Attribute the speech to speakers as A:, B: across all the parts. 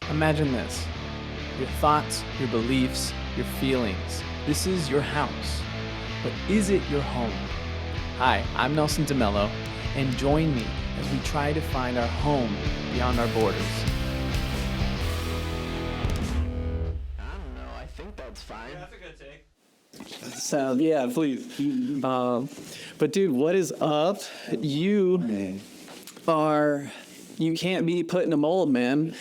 A: Imagine this. Your thoughts, your beliefs, your feelings. This is your house. But is it your home? Hi, I'm Nelson DeMello, and join me as we try to find our home beyond our borders. I don't know. I think that's fine.
B: Yeah, that's a good take.
C: Sound, yeah, please. But dude, what is up? You can't be put in a mold, man.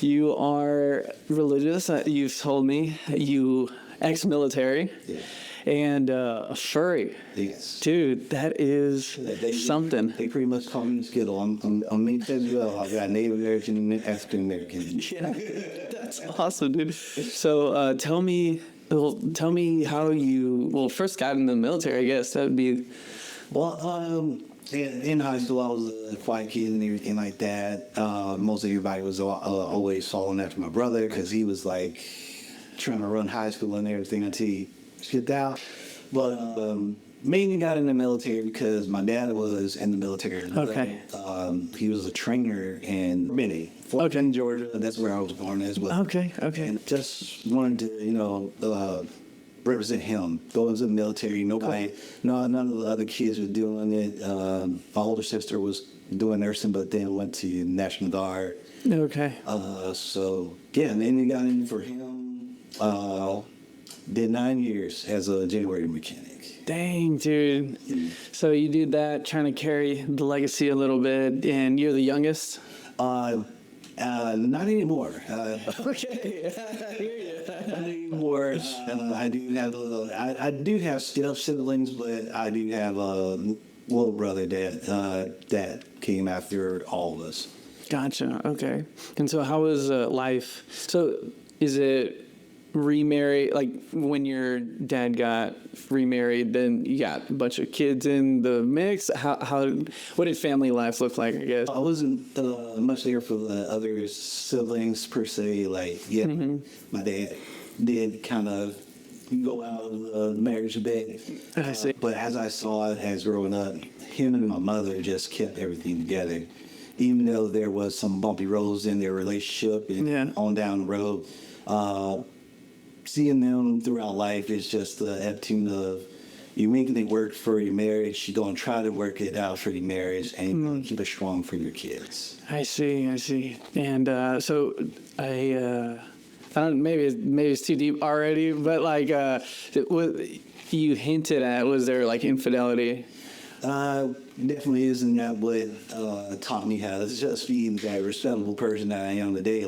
C: You are religious. You've told me you ex-military, and a furry.
D: Yes.
C: Dude, that is something.
D: They pretty much call me Skittle. I'm mixed as well. I got Native American and African American.
C: Yeah, that's awesome, dude. So tell me how you first got in the military. I guess that would be.
D: Well, in high school, I was a quiet kid and everything like that. Most everybody was always following after my brother because he was like trying to run high school and everything until he skipped out. But mainly got in the military because my dad was in the military.
C: Okay.
D: He was a trainer in Benny, Georgia. That's where I was born as well.
C: Okay.
D: And just wanted to, represent him. Go into the military. None of the other kids were doing it. My older sister was doing nursing, but then went to National Guard.
C: Okay.
D: And then you got in for him. Did 9 years as a generator mechanic.
C: Dang, dude. So you did that, trying to carry the legacy a little bit, and you're the youngest?
D: Not anymore.
C: Okay, I hear you.
D: Not anymore. I do have still siblings, but I do have a little brother that came after all of us.
C: Gotcha. Okay. And so, how was life? So, is it remarried? Like when your dad got remarried, then you got a bunch of kids in the mix. What did family life look like? I guess
D: I wasn't much there for the other siblings per se. My dad did kind of go out of the marriage a bit.
C: I see.
D: But as I saw it as growing up, him and my mother just kept everything together. Even though there was some bumpy roads in their relationship and on down the road, seeing them throughout life is just the attitude of you making it work for your marriage. You don't try to work it out for your marriage, and keep it strong for your kids.
C: I see. And so I don't. Maybe it's too deep already, but like what you hinted at, was there like infidelity?
D: Definitely isn't that what taught me how to just be that respectable person that I am today.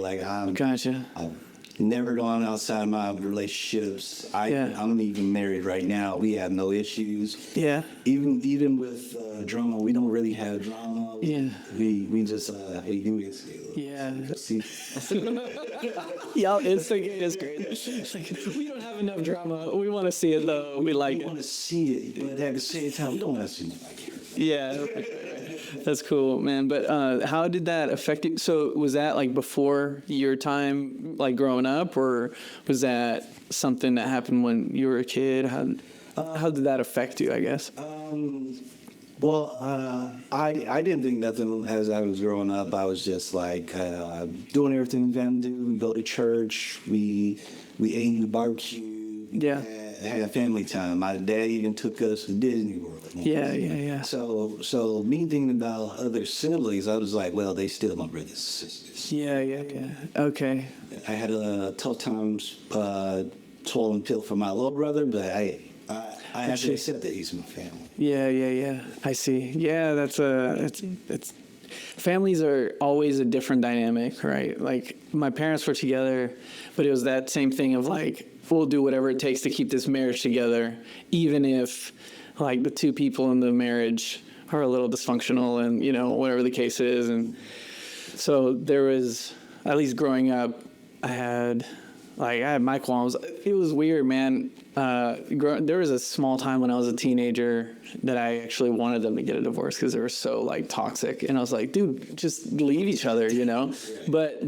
C: Gotcha.
D: I've never gone outside my relationships. I'm even married right now. We have no issues.
C: Yeah.
D: Even with drama, we don't really have drama.
C: Yeah.
D: We just do this.
C: Yeah.
D: See.
C: Yeah, it's great. It's like, we don't have enough drama. We want to see it though. We
D: want to see it, but at the same time, we don't want to see it like it.
C: Yeah. That's cool, man. But how did that affect you? So was that like before your time, like growing up, or was that something that happened when you were a kid? How did that affect you, I guess?
D: I didn't think nothing as I was growing up. I was just like doing everything we can do. We go to church. We ate, we barbecue.
C: Yeah.
D: Had family time. My dad even took us to Disney World.
C: Yeah.
D: So me thinking about other siblings, I was like, well, they still my brothers and sisters.
C: Yeah. Okay.
D: I had a tough times swallowing pill for my little brother, but I have to accept that he's my family.
C: Yeah. I see. Yeah, it's families are always a different dynamic, right? Like my parents were together, but it was that same thing of like, we'll do whatever it takes to keep this marriage together, even if like the two people in the marriage are a little dysfunctional and, whatever the case is. And so there was, at least growing up, I had my qualms. It was weird, man. There was a small time when I was a teenager that I actually wanted them to get a divorce because they were so like toxic. And I was like, dude, just leave each other, But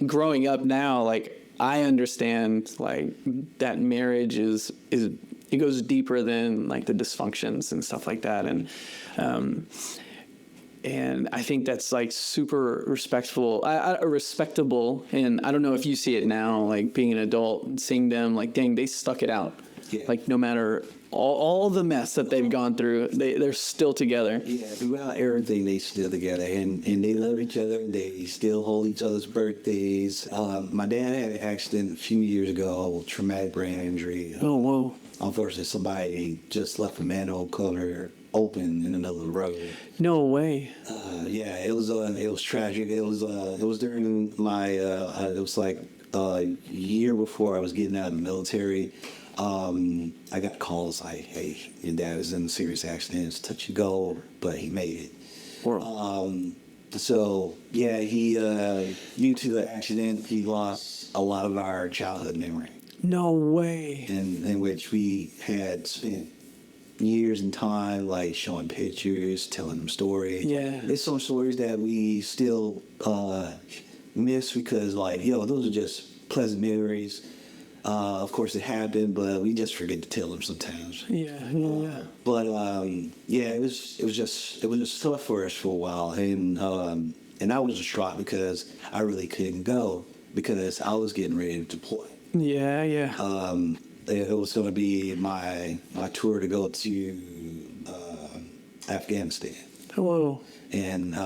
C: growing up now, like, I understand like that marriage is it goes deeper than like the dysfunctions and stuff like that. And And I think that's like super respectable. And I don't know if you see it now, like being an adult and seeing them like, dang, they stuck it out.
D: Yeah.
C: Like no matter all the mess that they've gone through, they're still together.
D: Yeah, throughout everything, they still together, and they love each other. They still hold each other's birthdays. My dad had an accident a few years ago, traumatic brain injury.
C: Oh, whoa.
D: Unfortunately, somebody just left a manhole cover open in the middle of the road.
C: No way.
D: Yeah, it was tragic. It was during my it was like a year before I was getting out of the military. I got calls like, "Hey, your dad is in a serious accident. It's touch and go, but he made it." So yeah, he due to the accident, he lost a lot of our childhood memory.
C: No way.
D: In which we had spent years and time like showing pictures, telling them stories.
C: Yeah.
D: There's some stories that we still miss because like, those are just pleasant memories. Of course it happened, but we just forget to tell them sometimes.
C: Yeah.
D: But it was just tough for us for a while, and I was distraught because I really couldn't go because I was getting ready to deploy.
C: Yeah.
D: It was going to be my tour to go to Afghanistan.
C: Whoa.
D: And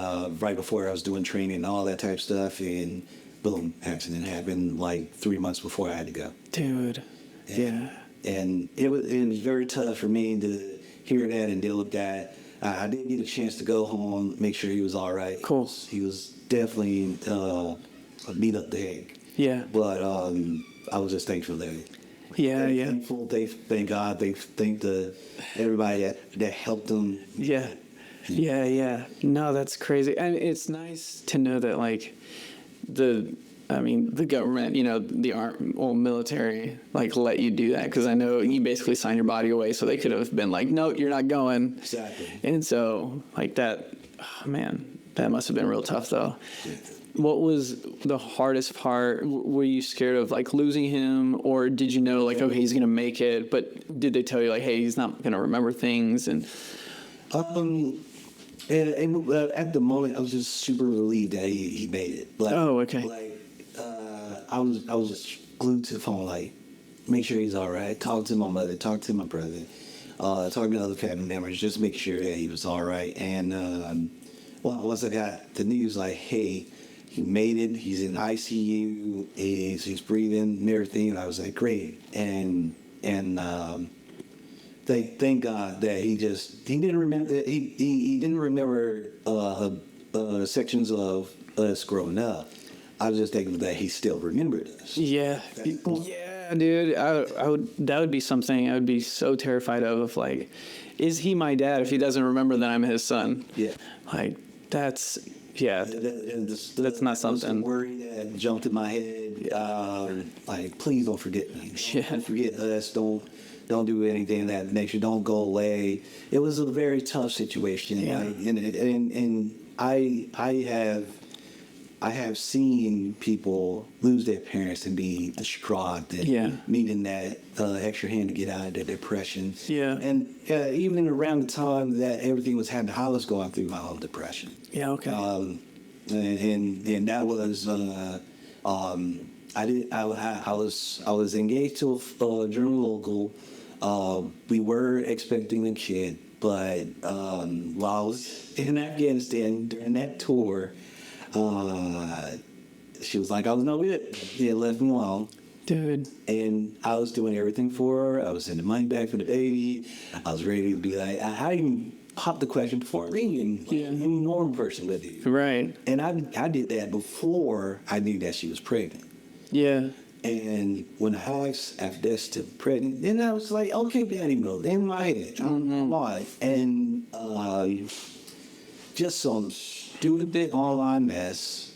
D: right before I was doing training and all that type of stuff, and boom, accident happened like 3 months before I had to go.
C: Dude. Yeah.
D: And it was very tough for me to hear that and deal with that. I didn't get a chance to go home, make sure he was all right.
C: Cool.
D: He was definitely beat up the egg.
C: Yeah.
D: But I was just thankful that.
C: Yeah.
D: Thankful. Thank God. Thank everybody that helped them.
C: Yeah. No, that's crazy. And it's nice to know that like the government, the military, like let you do that. Cause I know you basically sign your body away. So they could have been like, no, you're not going.
D: Exactly.
C: And so like that, man, that must've been real tough though. Yeah. What was the hardest part? Were you scared of like losing him, or did you know like, okay, he's going to make it, but did they tell you like, hey, he's not going to remember things? And
D: at the moment, I was just super relieved that he made it. Like,
C: okay.
D: I was just glued to the phone, like, make sure he's all right. Talk to my mother, talk to my brother, talk to other family members, just make sure that he was all right. And once I got the news, like, hey, he made it. He's in ICU. He's breathing and everything. And I was like, great. And thank God that he didn't remember. He didn't remember sections of us growing up. I was just thankful that he still remembered us.
C: Yeah, dude. I would. That would be something I would be so terrified of. Like, is he my dad if he doesn't remember that I'm his son?
D: Yeah.
C: Like that's. Yeah, that's not something.
D: Worry that jumped in my head. Like, please don't forget me.
C: Yeah.
D: Don't forget us. Don't do anything of that nature. Don't go away. It was a very tough situation.
C: Yeah.
D: And I have seen people lose their parents and be distraught and needing that extra hand to get out of their depression.
C: Yeah.
D: And even around the time that everything was happening, I was going through my own depression.
C: Yeah. Okay.
D: And that was I was engaged to a German local. We were expecting a kid, but while I was in Afghanistan during that tour, she was like, I was no good. Yeah, left me alone.
C: Dude.
D: And I was doing everything for her. I was sending money back for the baby. I was ready to be like, I even popped the question before ringing. Like any normal person would do.
C: Right.
D: And I did that before I knew that she was pregnant.
C: Yeah.
D: And when I asked after that's still pregnant, then I was like, okay, daddy mode. In my head. Why? And just some stupid online mess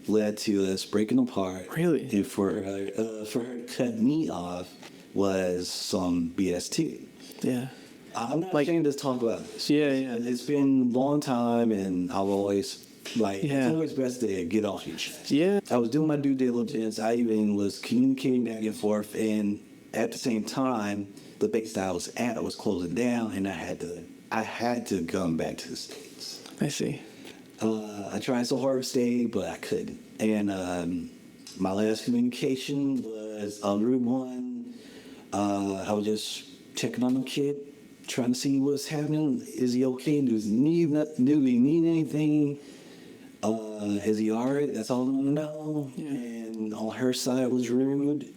D: led to us breaking apart.
C: Really?
D: And for her to cut me off was some BS too.
C: Yeah.
D: I'm not ashamed to talk about this.
C: Yeah.
D: It's been a long time, and I've always it's always best to get off your chest.
C: Yeah.
D: I was doing my due diligence. I even was communicating back and forth, and at the same time, the base that I was at was closing down, and I had to come back to the States.
C: I see.
D: I tried so hard to stay, but I couldn't. And my last communication was on Route 1. I was just checking on the kid, trying to see what's happening. Is he okay? Do he need anything? Is he all right? That's all I want to know.
C: Yeah.
D: And on her side was rude.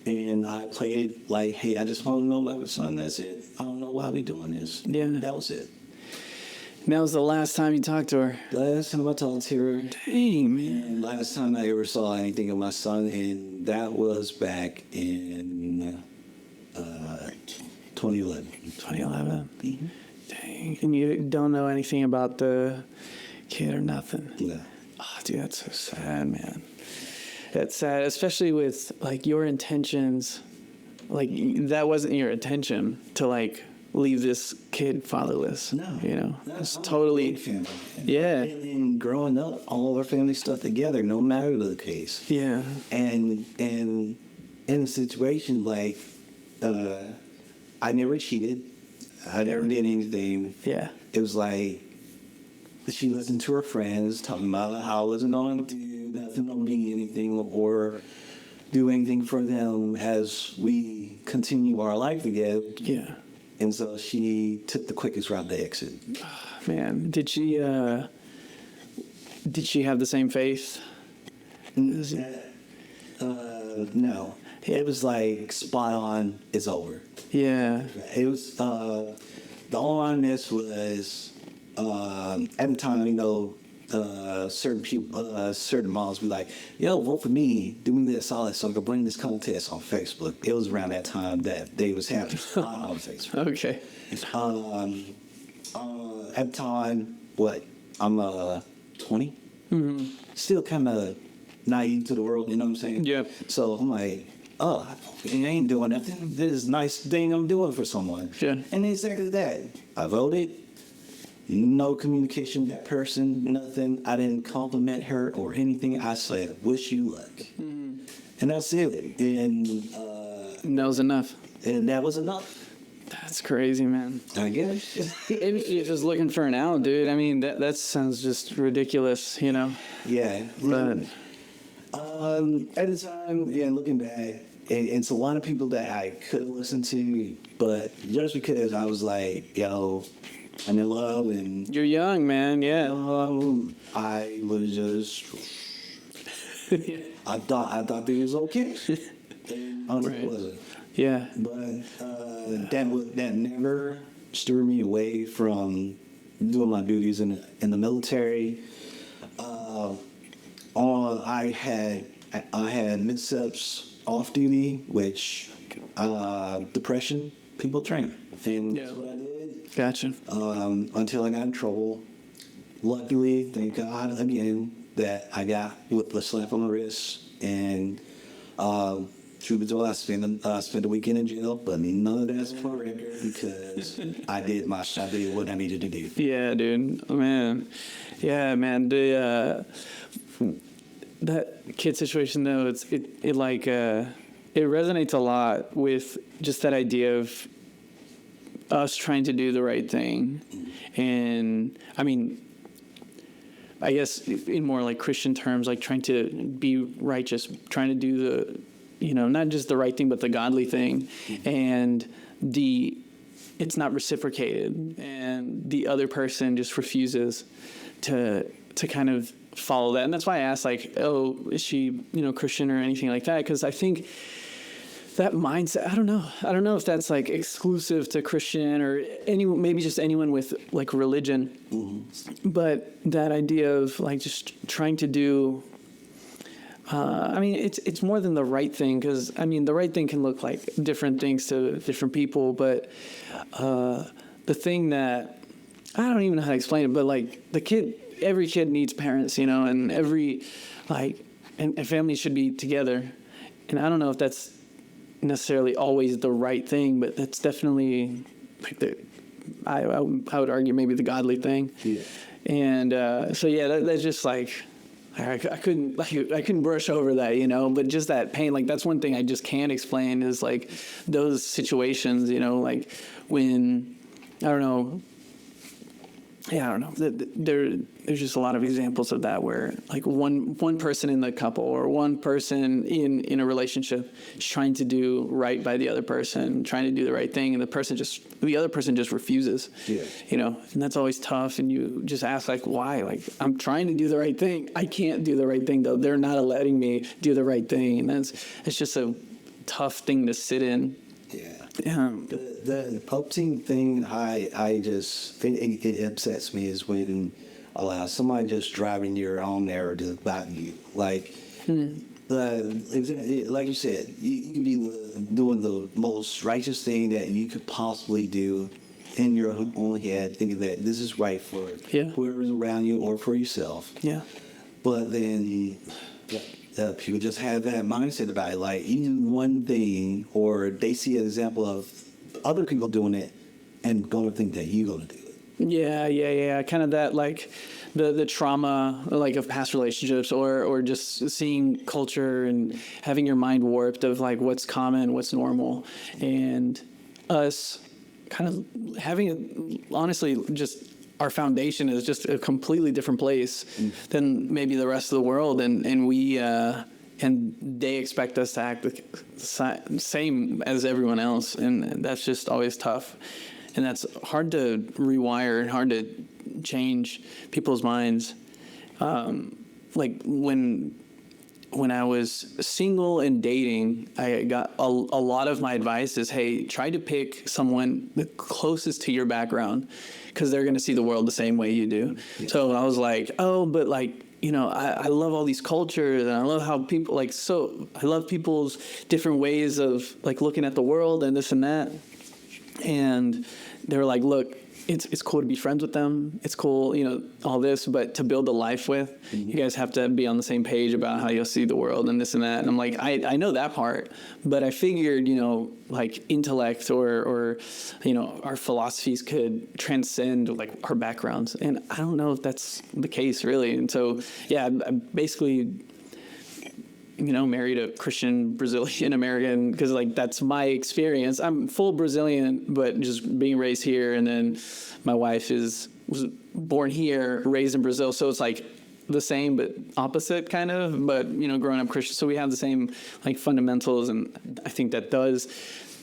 D: And I played like, hey, I just want to know about my son. That's it. I don't know why we doing this.
C: Yeah.
D: That was it.
C: And that was the last time you talked to her.
D: Last time I talked to her.
C: Dang, man.
D: And last time I ever saw anything of my son, and that was back in 2011.
C: 2011.
D: Mm-hmm.
C: Dang. And you don't know anything about the kid or nothing?
D: Yeah.
C: Oh, dude, that's so sad, man. That's sad, especially with, like, your intentions. Like, that wasn't your intention to, like, leave this kid fatherless.
D: No.
C: You know?
D: That's
C: It's totally...
D: family.
C: Yeah.
D: And then growing up, all of our family stuff together, no matter the case.
C: Yeah.
D: And in a situation like, I never cheated. I never did anything.
C: Yeah.
D: It was like, she listened to her friends talking about how I wasn't going to do nothing on me, anything, or do anything for them as we continue our life together.
C: Yeah.
D: And so she took the quickest route to exit.
C: Man, did she have the same faith?
D: No. It was like spot on, it's over.
C: Yeah.
D: It was, the only honest was, at the time, you know, certain people, certain moms be like, yo, vote for me, do me this, all that, so I could bring this contest on Facebook. It was around that time that they was having on Facebook.
C: Okay.
D: At the time, I'm 20?
C: Mm-hmm.
D: Still kind of naive to the world, you know what I'm saying?
C: Yeah.
D: So I'm like, oh, I ain't doing nothing. This is a nice thing I'm doing for someone.
C: Yeah.
D: And exactly that. I voted. No communication with that person, nothing. I didn't compliment her or anything. I said, wish you luck. Mm-hmm. And that's it. And
C: That was enough.
D: that was enough,
C: That's crazy, man.
D: I guess.
C: Maybe you're just looking for an out, dude. I mean, that sounds just ridiculous, you know?
D: Yeah.
C: But
D: At the time, yeah, looking back, it's a lot of people that I could listen to, but just because I was like, yo, I'm in love, and
C: you're young, man. Yeah.
D: I was just, I thought it was okay. And
C: Right.
D: it wasn't.
C: Yeah.
D: But that never steered me away from doing my duties in the military. I had missteps off duty, which depression, people train, and
C: Yeah.
D: that's what I did.
C: Gotcha.
D: Until I got in trouble. Luckily, thank God again that I got with the slap on the wrist, and truth be told, I spent a weekend in jail, but none of that's for record because I did what I needed to do.
C: Yeah, dude. Oh, man. Yeah, man. That kid situation, though, it resonates a lot with just that idea of us trying to do the right thing. And I mean, I guess in more like Christian terms, like trying to be righteous, trying to do the, not just the right thing, but the godly thing. And it's not reciprocated, and the other person just refuses to kind of follow that. And that's why I asked, like, oh, is she, Christian or anything like that? Because I think that mindset, I don't know if that's like exclusive to Christian or maybe just anyone with like religion. Mm-hmm. But that idea of like just trying to do, it's more than the right thing, because the right thing can look like different things to different people. But the thing that, I don't even know how to explain it, but like every kid needs parents, and every and families should be together. And I don't know if that's necessarily always the right thing, but that's definitely like I would argue maybe the godly thing. Yeah. And so yeah, that's just like I couldn't brush over that, but just that pain, like that's one thing I just can't explain is like those situations, like when, I don't know, yeah, I don't know. There's just a lot of examples of that where like one person in the couple or one person in a relationship is trying to do right by the other person, trying to do the right thing, and the other person just refuses.
D: Yeah.
C: You know, and that's always tough. And you just ask like, why? Like, I'm trying to do the right thing. I can't do the right thing though. They're not letting me do the right thing, and it's just a tough thing to sit in.
D: Yeah.
C: Yeah.
D: The upting thing, I just, it upsets me is when somebody just driving your own narrative about you. Like, like you said, you can be doing the most righteous thing that you could possibly do in your own head, thinking that this is right for whoever's around you or for yourself.
C: Yeah.
D: But then people just have that mindset about it. Like, you do one thing, or they see an example of other people doing it and going to think that you're going to do it.
C: Yeah. Kind of that, like, the trauma, like, of past relationships or just seeing culture and having your mind warped of, like, what's common, what's normal. And us kind of having, honestly, just our foundation is just a completely different place than maybe the rest of the world. And we, and they expect us to act the same as everyone else. And that's just always tough. And that's hard to rewire and hard to change people's minds. Like when I was single and dating, I got a lot of my advice is, hey, try to pick someone the closest to your background because they're going to see the world the same way you do. Yeah. So I was like, oh, but like, you know, I love all these cultures and I love how people I love people's different ways of like looking at the world and this and that. And they were like, look, it's cool to be friends with them. It's cool, you know, all this, but to build a life with, you guys have to be on the same page about how you'll see the world and this and that. And I'm like, I know that part, but I figured, you know, like intellect or, you know, our philosophies could transcend like our backgrounds. And I don't know if that's the case really. And so, yeah, I basically, you know, married a Christian Brazilian American because like that's my experience. I'm full Brazilian, but just being raised here, and then my wife was born here, raised in Brazil, so it's like the same but opposite kind of. But you know, growing up Christian, so we have the same like fundamentals, and I think that does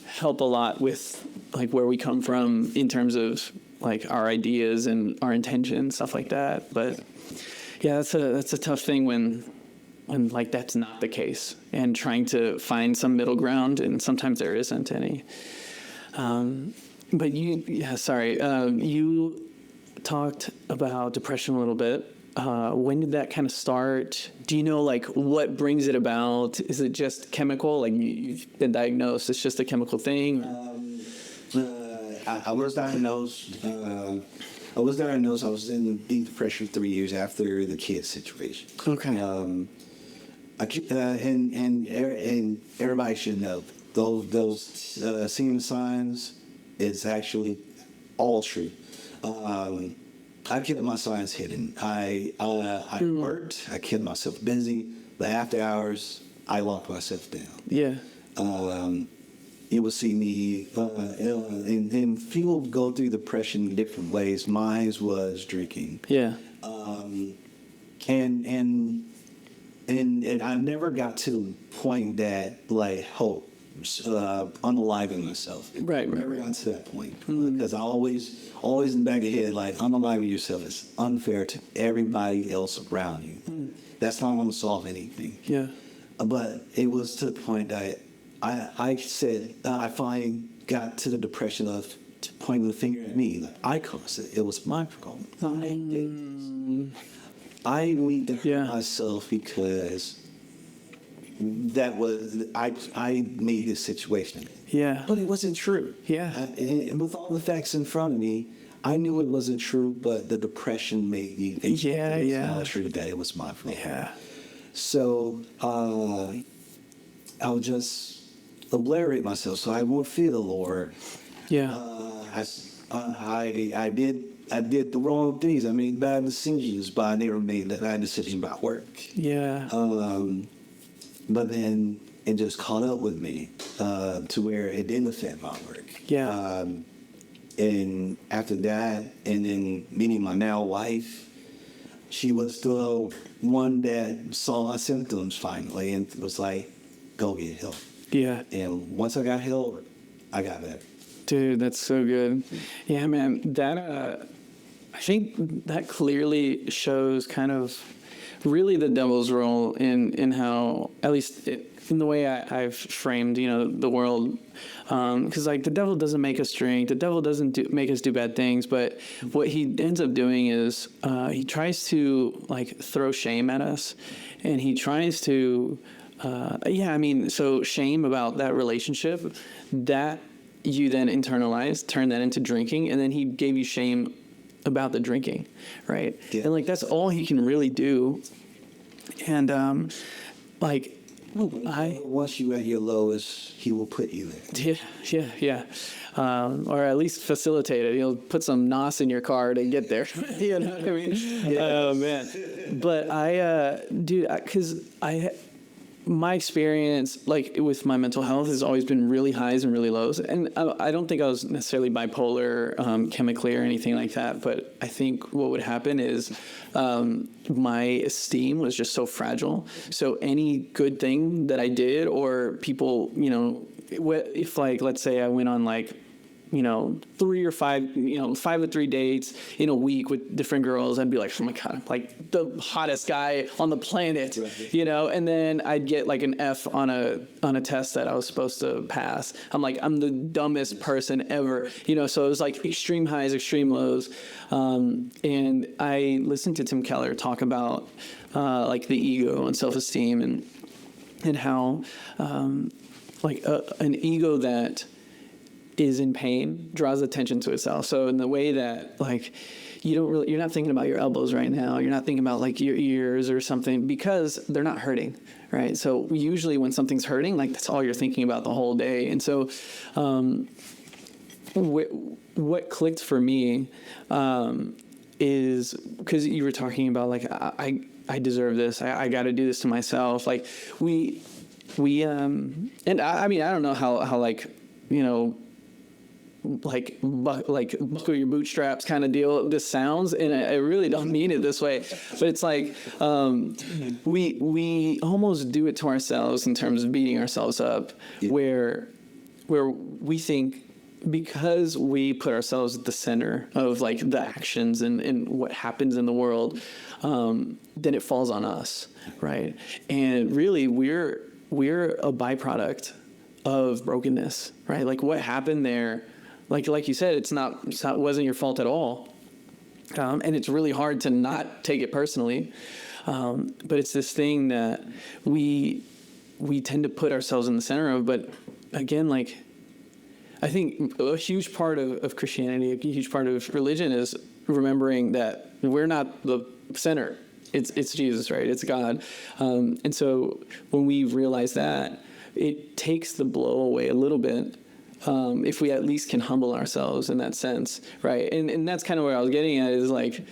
C: help a lot with like where we come from in terms of like our ideas and our intentions, stuff like that. But yeah, that's a tough thing when like that's not the case, and trying to find some middle ground, and sometimes there isn't any. But you talked about depression a little bit. When did that kind of start? Do you know like what brings it about? Is it just chemical? Like you've been diagnosed, it's just a chemical thing?
D: I was diagnosed. I was in deep depression 3 years after the kid situation.
C: Okay.
D: And everybody should know those seeing signs is actually all true. I kept my signs hidden. I worked. I kept myself busy. The after hours, I locked myself down.
C: Yeah.
D: You will see me, and people go through depression in different ways. Mine was drinking.
C: Yeah.
D: And I never got to the point that like hope, unaliving myself.
C: Right.
D: Never got to that point because I always in the back of the head like unaliving yourself is unfair to everybody else around you. That's not going to solve anything.
C: Yeah.
D: But it was to the point that I said I finally got to the depression of pointing the finger at me. Like, I caused it. It was my fault. I need to hurt myself because that was I made this situation.
C: Yeah.
D: But it wasn't true.
C: Yeah.
D: And with all the facts in front of me, I knew it wasn't true, but the depression made me think it's not true that it was my fault.
C: Yeah. So
D: I'll just obliterate myself so I won't feel the Lord.
C: Yeah.
D: I did the wrong things. I made bad decisions, but I never made that bad decision about work.
C: Yeah.
D: But then it just caught up with me to where it didn't affect my work.
C: Yeah.
D: And after that, and then meeting my now wife, she was the one that saw my symptoms finally and was like, go get help.
C: Yeah.
D: And once I got help, I got better.
C: Dude, that's so good. Yeah, man, that I think that clearly shows kind of really the devil's role in how, at least in the way I've framed, the world. Because like the devil doesn't make us drink, the devil doesn't make us do bad things, but what he ends up doing is he tries to like throw shame at us, and he tries to, so shame about that relationship that you then internalize, turn that into drinking, and then he gave you shame about the drinking, right?
D: Yeah.
C: And like that's all he can really do. And
D: Once you at your lowest, he will put you there.
C: Yeah. Or at least facilitate it. He'll put some nos in your car to get there. You know what I mean?
D: Yes.
C: Oh man. But my experience, like with my mental health, has always been really highs and really lows. And I don't think I was necessarily bipolar chemically or anything like that. But I think what would happen is my esteem was just so fragile. So any good thing that I did, or people, if like, let's say I went on like, 3 or 5, 5 or 3 dates in a week with different girls, I'd be like, oh my God, I'm like the hottest guy on the planet, and then I'd get like an F on a test that I was supposed to pass. I'm like, I'm the dumbest person ever, so it was like extreme highs, extreme lows. And I listened to Tim Keller talk about like the ego and self-esteem and how an ego that is in pain draws attention to itself. So in the way that like you're not thinking about your elbows right now, you're not thinking about like your ears or something, because they're not hurting, right? So usually when something's hurting, like that's all you're thinking about the whole day. And so what clicked for me is because you were talking about like I deserve this, I got to do this to myself. Like we and I mean I don't know how like like buckle your bootstraps kind of deal this sounds, and I really don't mean it this way, but it's like we almost do it to ourselves in terms of beating ourselves up. Yeah. where we think because we put ourselves at the center of like the actions and what happens in the world, then it falls on us, right? And really we're a byproduct of brokenness, right? Like what happened there, like you said, it wasn't your fault at all. And it's really hard to not take it personally. But it's this thing that we tend to put ourselves in the center of. But again, like I think a huge part of Christianity, a huge part of religion is remembering that we're not the center. It's Jesus, right? It's God. And so when we realize that, it takes the blow away a little bit, if we at least can humble ourselves in that sense, right? And that's kind of where I was getting at, is like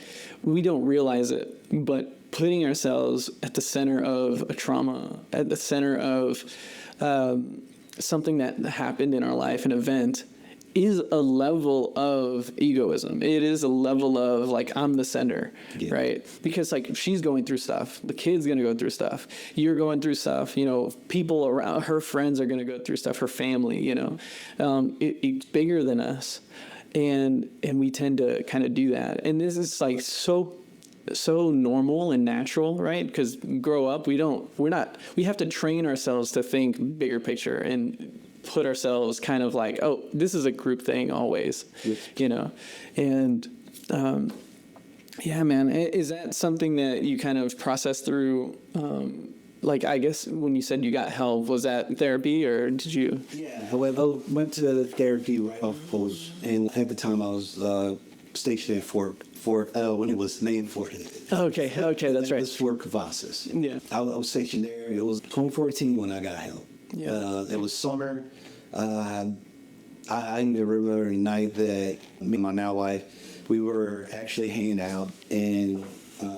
C: we don't realize it, but putting ourselves at the center of a trauma, at the center of something that happened in our life, an event, is a level of egoism. It is a level of like, I'm the center, yeah. Right? Because like she's going through stuff, the kid's going to go through stuff, you're going through stuff, people around, her friends are going to go through stuff, her family, it's bigger than us. And we tend to kind of do that. And this is like so normal and natural, right? Because grow up, we have to train ourselves to think bigger picture and put ourselves kind of like, oh, this is a group thing always, and yeah, man, is that something that you kind of process through? Like, I guess when you said you got help, was that therapy or did you?
D: Yeah, I went to therapy right off post, and at the time I was stationed at Fort when it was named Fort.
C: Okay, that's right.
D: It was Fort Cavazos.
C: Yeah,
D: I was stationed there. It was 2014 when I got help. Yeah. It was summer. I remember a night that me and my now wife, we were actually hanging out, and I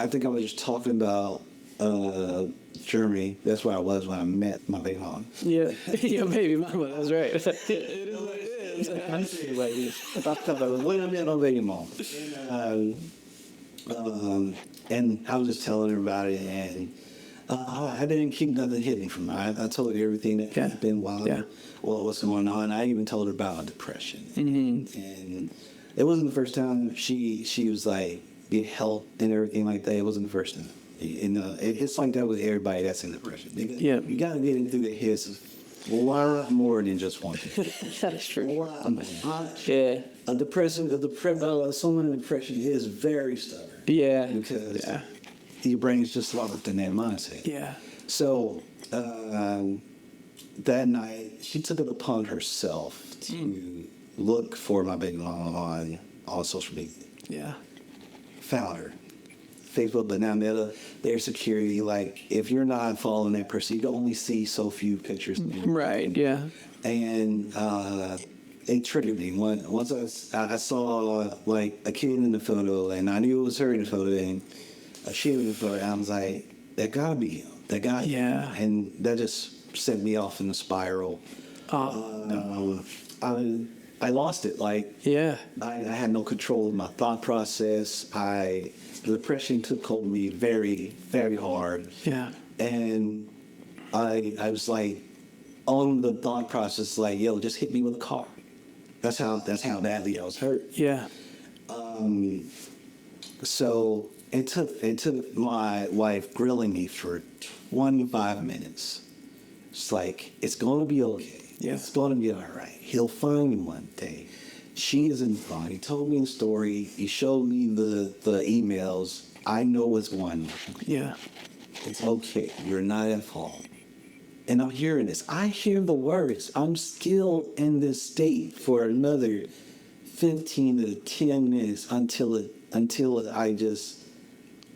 D: think I was just talking about Germany. That's where I was when I met my baby mom.
C: Yeah, your baby mama. That's right. It is what it is.
D: I say it like this. When I met my baby mom. And I was just telling her about it, and I didn't keep nothing hidden from her. I told her everything that had been while what's going on. I even told her about depression, and it wasn't the first time she was like get help and everything like that. It wasn't the first time. And it's like that with everybody that's in depression. You got to get into the heads of a lot more than just one thing.
C: That's true.
D: Yeah. Someone in depression is very stubborn.
C: Yeah.
D: Because your brain is just locked in that mindset.
C: Yeah.
D: So that night, she took it upon herself to look for my baby mama on social media.
C: Yeah.
D: Found her. Facebook, but now Meta, their security, like, if you're not following that person, you can only see so few pictures.
C: Right, yeah.
D: And it triggered me. Once I saw, like, a kid in the photo, and I knew it was her in the photo, and she was in the photo, I was like, that gotta be him. That guy.
C: Yeah.
D: And that just sent me off in a spiral. I lost it. Like,
C: Yeah.
D: I had no control of my thought process. The depression took hold of me very, very hard.
C: Yeah.
D: And I was like, on the thought process, like, yo, just hit me with a car. That's how badly I was hurt.
C: Yeah.
D: So it took my wife grilling me for 25 minutes. It's like, it's going to be okay.
C: Yeah.
D: It's going to be all right. He'll find you one day. She isn't fine. He told me the story. He showed me the emails. I know what's going on.
C: Yeah.
D: It's okay. You're not at fault. And I'm hearing this. I hear the words. I'm still in this state for another 15 to 10 minutes until I just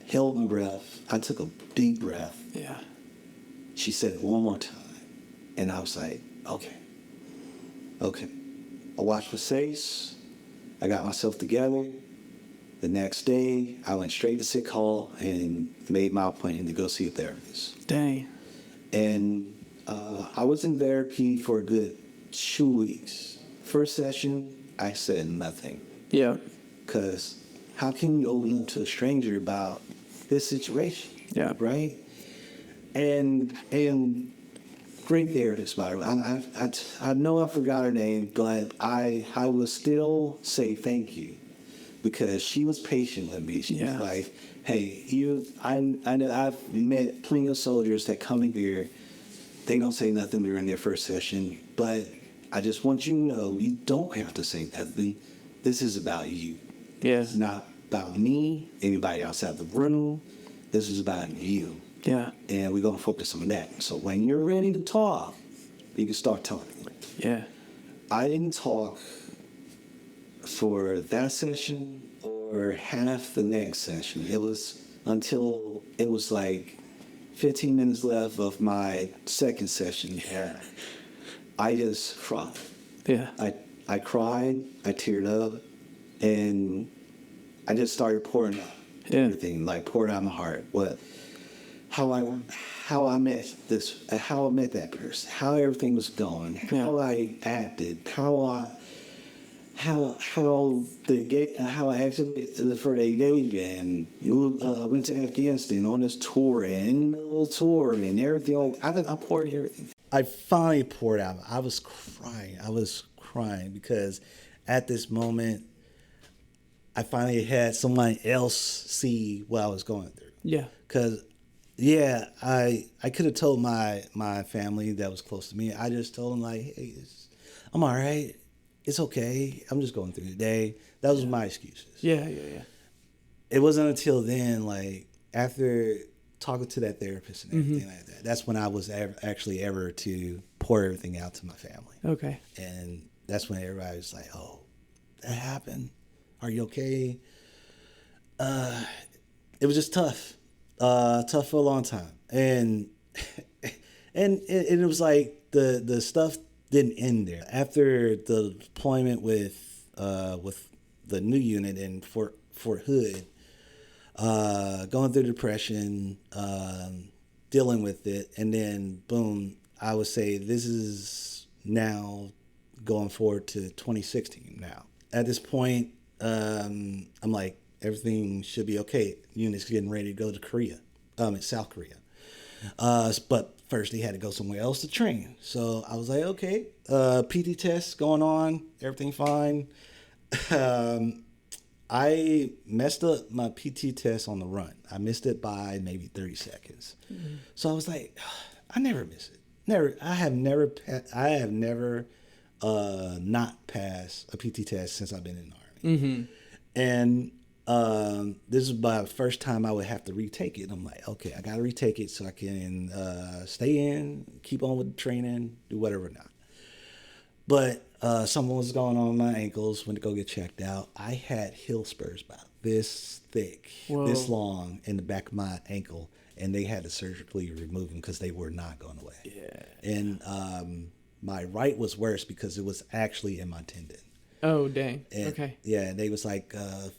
D: held my breath. I took a deep breath.
C: Yeah.
D: She said it one more time. And I was like, okay. I washed my face. I got myself together. The next day, I went straight to sick hall and made my appointment to go see a therapist.
C: Dang.
D: And I was in therapy for a good 2 weeks. First session, I said nothing.
C: Yeah.
D: Because how can you open up to a stranger about this situation?
C: Yeah.
D: Right? And great therapist, by the way. I know I forgot her name, but I will still say thank you, because she was patient with me. She was like, hey, I've met plenty of soldiers that come in here. They don't say nothing during their first session, but I just want you to know you don't have to say nothing. This is about you.
C: Yeah.
D: It's not about me, anybody outside the room. This is about you.
C: Yeah.
D: And we're going to focus on that. So when you're ready to talk, you can start talking.
C: Yeah.
D: I didn't talk for that session or half the next session. It was until it was like 15 minutes left of my second session. I just cried.
C: Yeah.
D: I cried, I teared up, and I just started pouring out everything, like pouring out my heart. How I met that person, how everything was going, how I acted, how I actually for the engagement, and went to Afghanistan on this tour and everything. I poured everything. I finally poured out. I was crying because at this moment, I finally had someone else see what I was going through.
C: Yeah.
D: Because, I could have told my family that was close to me. I just told them, like, hey, I'm all right. It's okay. I'm just going through the day. That was my excuses.
C: Yeah.
D: It wasn't until then, like, after talking to that therapist and everything like that, that's when I was actually ever to pour everything out to my family.
C: Okay.
D: And that's when everybody was like, oh, that happened. Are you okay? It was just tough. Tough for a long time. And it was like the stuff didn't end there. After the deployment with the new unit in Fort Hood,
E: going through depression, dealing with it, and then boom, I would say this is now going forward to 2016 now. At this point, I'm like, everything should be okay. Unit's getting ready to go to Korea, in South Korea. But first they had to go somewhere else to train. So I was like, okay, PT test going on, everything fine. I messed up my PT test on the run. I missed it by maybe 30 seconds. Mm-hmm. So I was like, I never miss it. I have never not passed a PT test since I've been in the Army. Mm-hmm. And this is my first time I would have to retake it. I'm like, okay, I got to retake it so I can stay in, keep on with the training, do whatever not. But something was going on with my ankles, went to go get checked out. I had heel spurs about this thick, this long in the back of my ankle, and they had to surgically remove them because they were not going away. Yeah. And my right was worse because it was actually in my tendon.
C: Oh, dang.
E: And,
C: okay.
E: Yeah, they was like a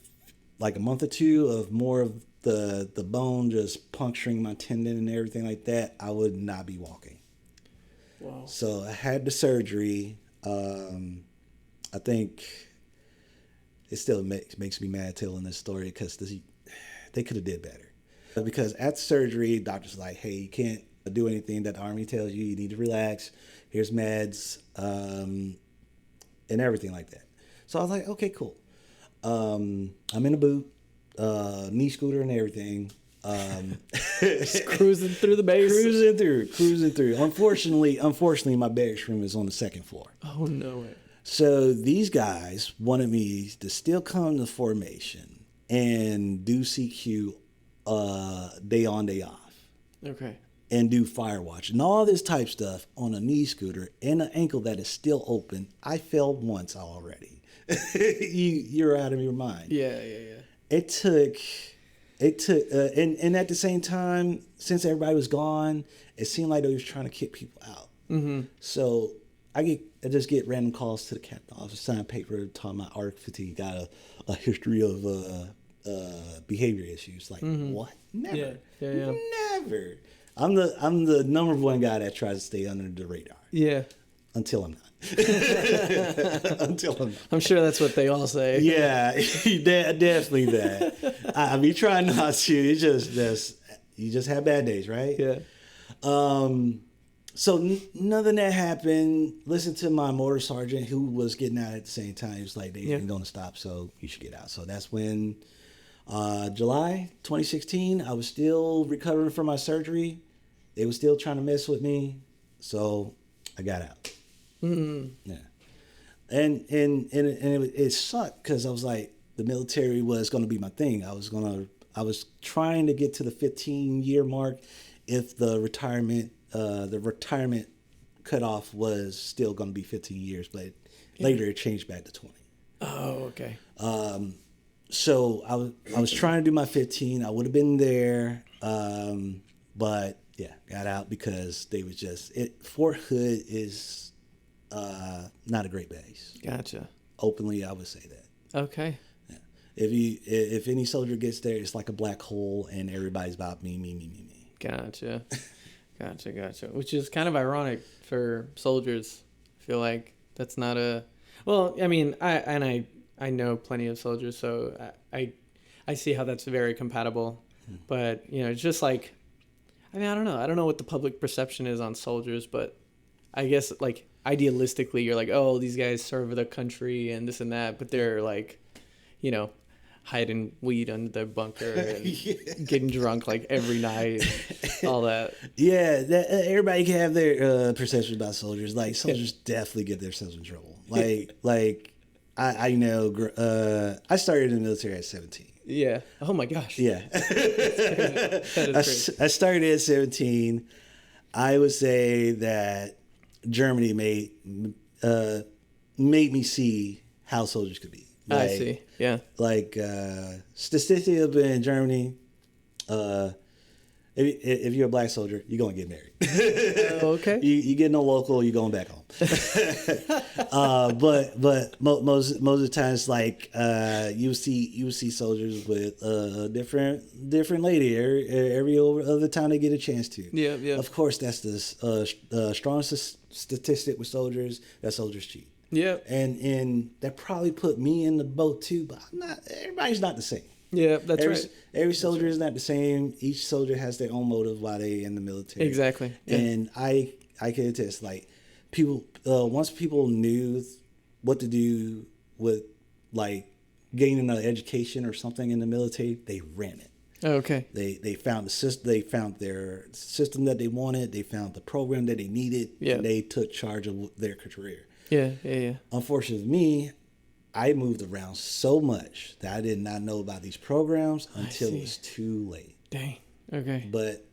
E: month or two of more of the bone just puncturing my tendon and everything like that. I would not be walking. Wow. So I had the surgery. I think it still makes me mad telling this story because they could have did better. Because at surgery, doctor's like, hey, you can't do anything that the Army tells you. You need to relax. Here's meds, and everything like that. So I was like, okay, cool. I'm in a boot, knee scooter and everything.
C: Just cruising through the base.
E: Cruising through. Unfortunately, my barracks room is on the second floor.
C: Oh, no way.
E: So these guys wanted me to still come to formation and do CQ day on, day off. Okay. And do fire watch and all this type stuff on a knee scooter and an ankle that is still open. I fell once already. You're out of your mind.
C: Yeah.
E: It took, and at the same time, since everybody was gone, it seemed like they was trying to kick people out. Mm-hmm. So I just get random calls to the captain office, sign paper, talking about arc fatigue, got a history of behavior issues. Like what? Never. Yeah. Never. I'm the number one guy that tries to stay under the radar.
C: Yeah.
E: Until I'm not.
C: I'm sure that's what they all say.
E: Yeah, definitely that. I be trying not to. It's just you just have bad days, right?
C: Yeah.
E: So none of that happened. Listen to my mortar sergeant who was getting out at the same time. He was like, they ain't going to stop, so you should get out. So that's when July 2016, I was still recovering from my surgery. They were still trying to mess with me. So I got out. Mm-hmm. Yeah. And it sucked because I was like, the military was going to be my thing. I was trying to get to the 15-year mark if the retirement cutoff was still going to be 15 years, but later it changed back to 20.
C: Oh, okay.
E: So I was trying to do my 15. I would have been there, but yeah, got out because they was Fort Hood is not a great base.
C: Gotcha.
E: Openly, I would say that.
C: Okay.
E: Yeah. If any soldier gets there, it's like a black hole, and everybody's about me.
C: Gotcha. Which is kind of ironic for soldiers. I feel like that's not a. Well, I mean, I know plenty of soldiers, so I see how that's very compatible. But it's just like, I mean, I don't know. I don't know what the public perception is on soldiers, but I guess like idealistically, you're like, oh, these guys serve the country and this and that, but they're like, hiding weed under their bunker and getting drunk like every night, all that.
E: Yeah, everybody can have their perceptions about soldiers. Like soldiers definitely get themselves in trouble. Like I know. I started in the military at 17.
C: Yeah. Oh my gosh.
E: Yeah.
C: That is
E: I started at 17. I would say that Germany made me see how soldiers could be.
C: I see. Yeah.
E: Like statistically in Germany, it if you're a black soldier, you're gonna get married.
C: Okay.
E: You getting a local, you're going back home. But most of the times, like you see soldiers with different lady every other time they get a chance to.
C: Yeah, yeah.
E: Of course, that's the strongest statistic with soldiers. That soldiers cheat.
C: Yeah.
E: And that probably put me in the boat too. But I'm not. Everybody's not the same.
C: Yeah, that's right.
E: Every soldier is not the same. Each soldier has their own motive why they in the military.
C: Exactly. Yeah.
E: And I can attest, like, people once people knew what to do with like gaining an education or something in the military, they ran it.
C: Okay.
E: They found the system. They found their system that they wanted. They found the program that they needed.
C: Yeah.
E: And they took charge of their career.
C: Yeah.
E: Unfortunately, me, I moved around so much that I did not know about these programs until it was too late.
C: Dang. Okay.
E: But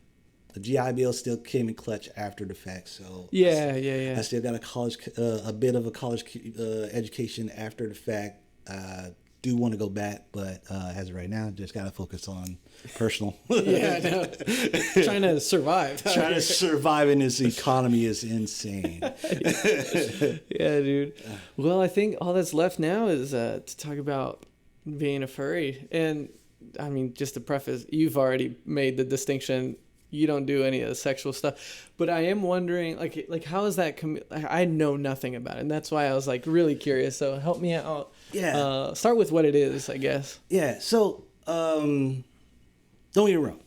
E: the GI Bill still came in clutch after the fact. So
C: Yeah.
E: I still got a bit of a college education after the fact. Do want to go back, but as of right now, just got to focus on personal.
C: Yeah, I know. Trying to survive.
E: Trying to survive in this economy is insane.
C: Yeah, dude. Well, I think all that's left now is to talk about being a furry. And I mean, just to preface, you've already made the distinction. You don't do any of the sexual stuff, but I am wondering, like how is that? I know nothing about it, and that's why I was like really curious. So help me out.
E: Yeah.
C: Start with what it is, I guess.
E: Yeah. So, don't get me wrong.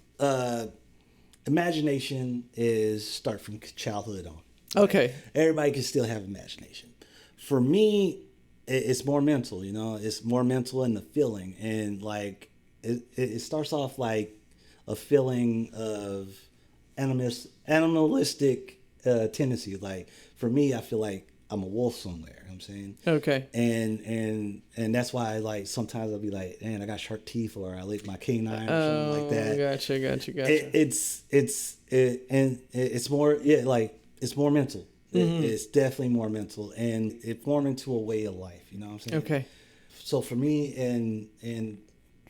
E: Imagination is start from childhood on.
C: Okay.
E: Everybody can still have imagination. For me, it's more mental. You know, it's more mental in the feeling, and like it starts off like a feeling of animalistic tendency. Like for me, I feel like I'm a wolf somewhere. You know what I'm saying? Okay. And that's why like sometimes I'll be like, man, I got sharp teeth, or I lick my canine or something like that. Gotcha. It's more it's more mental. Mm-hmm. It's definitely more mental, and it formed into a way of life. You know what I'm saying? Okay. So for me, and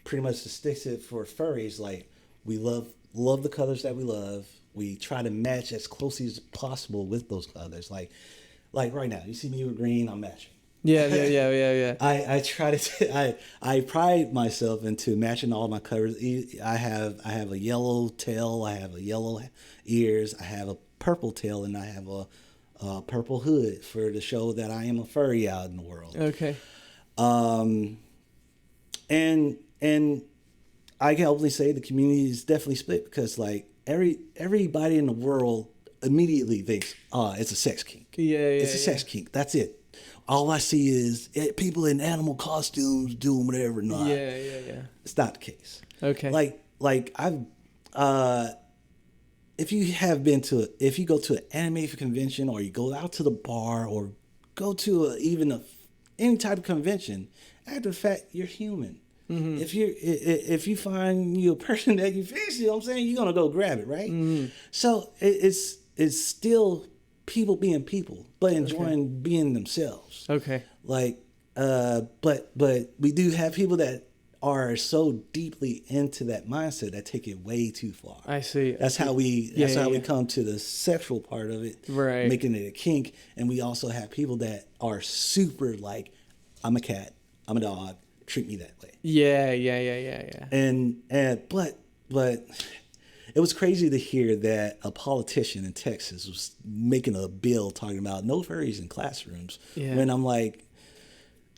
E: pretty much the sticks it for furries, like we love the colors that we love. We try to match as closely as possible with those colors. Like right now, you see me with green, I'm matching. Yeah. I try to. I pride myself into matching all my colors. I have a yellow tail. I have a yellow ears. I have a purple tail, and I have a purple hood for to show that I am a furry out in the world. Okay. And I can openly say the community is definitely split because like everybody in the world immediately thinks, it's a sex kink. It's a sex kink. That's it. All I see is people in animal costumes doing whatever. Not. Yeah. It's not the case. Okay. Like I've, if you go to an anime convention, or you go out to the bar, or go to any type of convention, after the fact, you're human. Mm-hmm. If you find you a person that you fancy, you know what I'm saying, you're gonna go grab it, right? Mm-hmm. So it's still people being people, but enjoying being themselves. Okay. Like, but we do have people that are so deeply into that mindset that take it way too far. I see. That's how we come to the sexual part of it, right? Making it a kink, and we also have people that are super like, I'm a cat, I'm a dog, treat me that way. Yeah. And but it was crazy to hear that a politician in Texas was making a bill talking about no furries in classrooms. Yeah. When I'm like,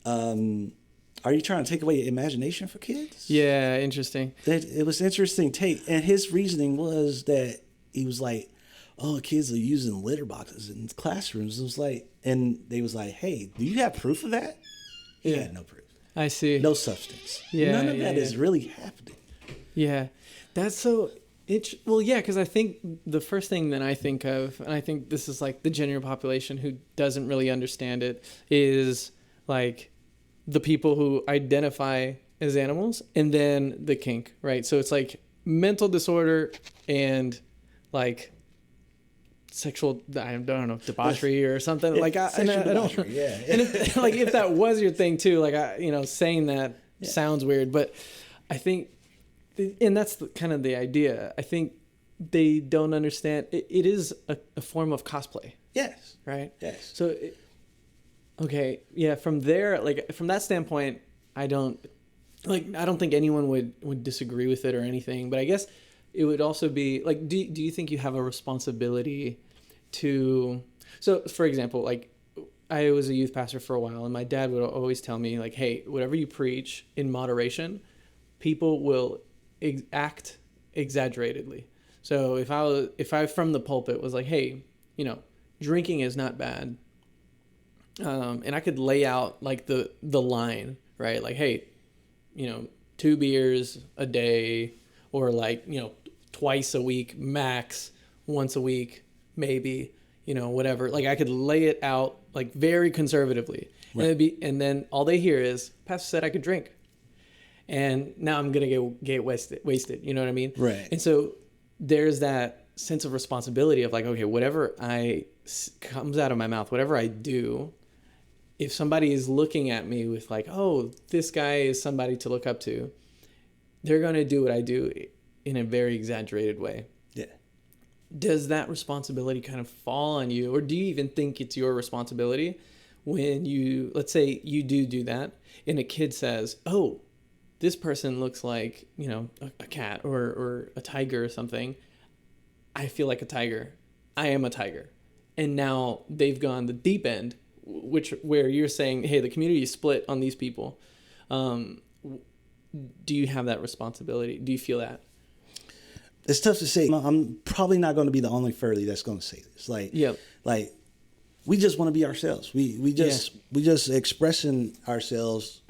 E: are you trying to take away imagination for kids? Yeah, interesting. It was interesting take. And his reasoning was that he was like, oh, kids are using litter boxes in classrooms. It was like, and they was like, hey, do you have proof of that? He had no proof. I see. No substance. Yeah. None of that is really happening. Yeah. That's so well, yeah, because I think the first thing that I think of, and I think this is like the general population who doesn't really understand it, is like the people who identify as animals and then the kink, right? So it's like mental disorder and like sexual, I don't know, debauchery or something. Like I don't, yeah. And if that was your thing too, like saying that sounds weird, but I think, and that's kind of the idea. I think
C: they don't understand. It is a form of cosplay,
E: Yes.
C: right?
E: Yes.
C: So, okay, yeah. From there, like from that standpoint, I don't think anyone would disagree with it or anything. But I guess it would also be like, do you think you have a responsibility to? So, for example, like I was a youth pastor for a while, and my dad would always tell me like, hey, whatever you preach in moderation, people will act exaggeratedly. So if I from the pulpit was like, hey, drinking is not bad, and I could lay out like the line, right? Like, hey, 2 beers a day, or like, twice a week max, once a week maybe, whatever. Like I could lay it out like very conservatively, right. And then all they hear is, Pastor said I could drink, and now I'm gonna get wasted. You know what I mean?
E: Right.
C: And so there's that sense of responsibility of like, okay, whatever comes out of my mouth, whatever I do, if somebody is looking at me with like, oh, this guy is somebody to look up to, they're going to do what I do in a very exaggerated way.
E: Yeah.
C: Does that responsibility kind of fall on you? Or do you even think it's your responsibility when let's say you do that and a kid says, oh, this person looks like, a cat or a tiger or something. I feel like a tiger. I am a tiger. And now they've gone the deep end, where you're saying, hey, the community is split on these people. Do you have that responsibility? Do you feel that?
E: It's tough to say. I'm probably not going to be the only furry that's going to say this. Like we just want to be ourselves. We just expressing ourselves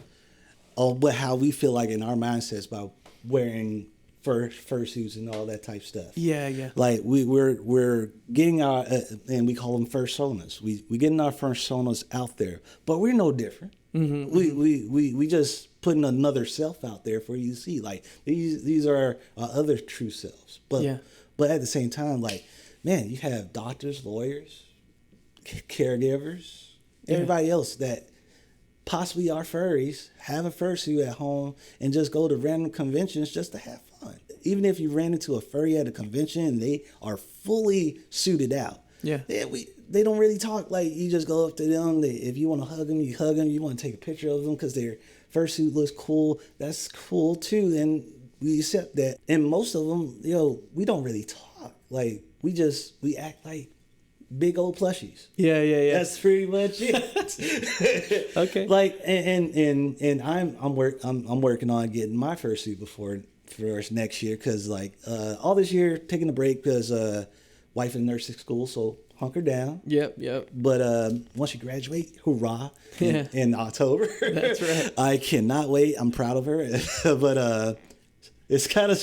E: on how we feel like in our mindsets by wearing fursuits and all that type stuff.
C: Yeah.
E: Like we're getting our and we call them Fursonas. We getting our Fursonas out there, but we're no different. Mm-hmm. We just putting another self out there for you to see. Like these are our other true selves. But at the same time, like, man, you have doctors, lawyers, caregivers, everybody else that possibly are furries, have a fursuit at home, and just go to random conventions just to have fun. Even if you ran into a furry at a convention and they are fully suited out, they don't really talk. Like, you just go up to them. If you want to hug them, you hug them. You want to take a picture of them because their fursuit looks cool. That's cool too, and we accept that. And most of them, we don't really talk. Like, we act like big old plushies.
C: Yeah.
E: That's pretty much it.
C: Okay.
E: Like, and I'm working on getting my fursuit for next year, because like all this year taking a break because wife in nursing school, so hunker down.
C: Yep.
E: But once you graduate, hoorah! In October.
C: That's right.
E: I cannot wait. I'm proud of her, but it's kind of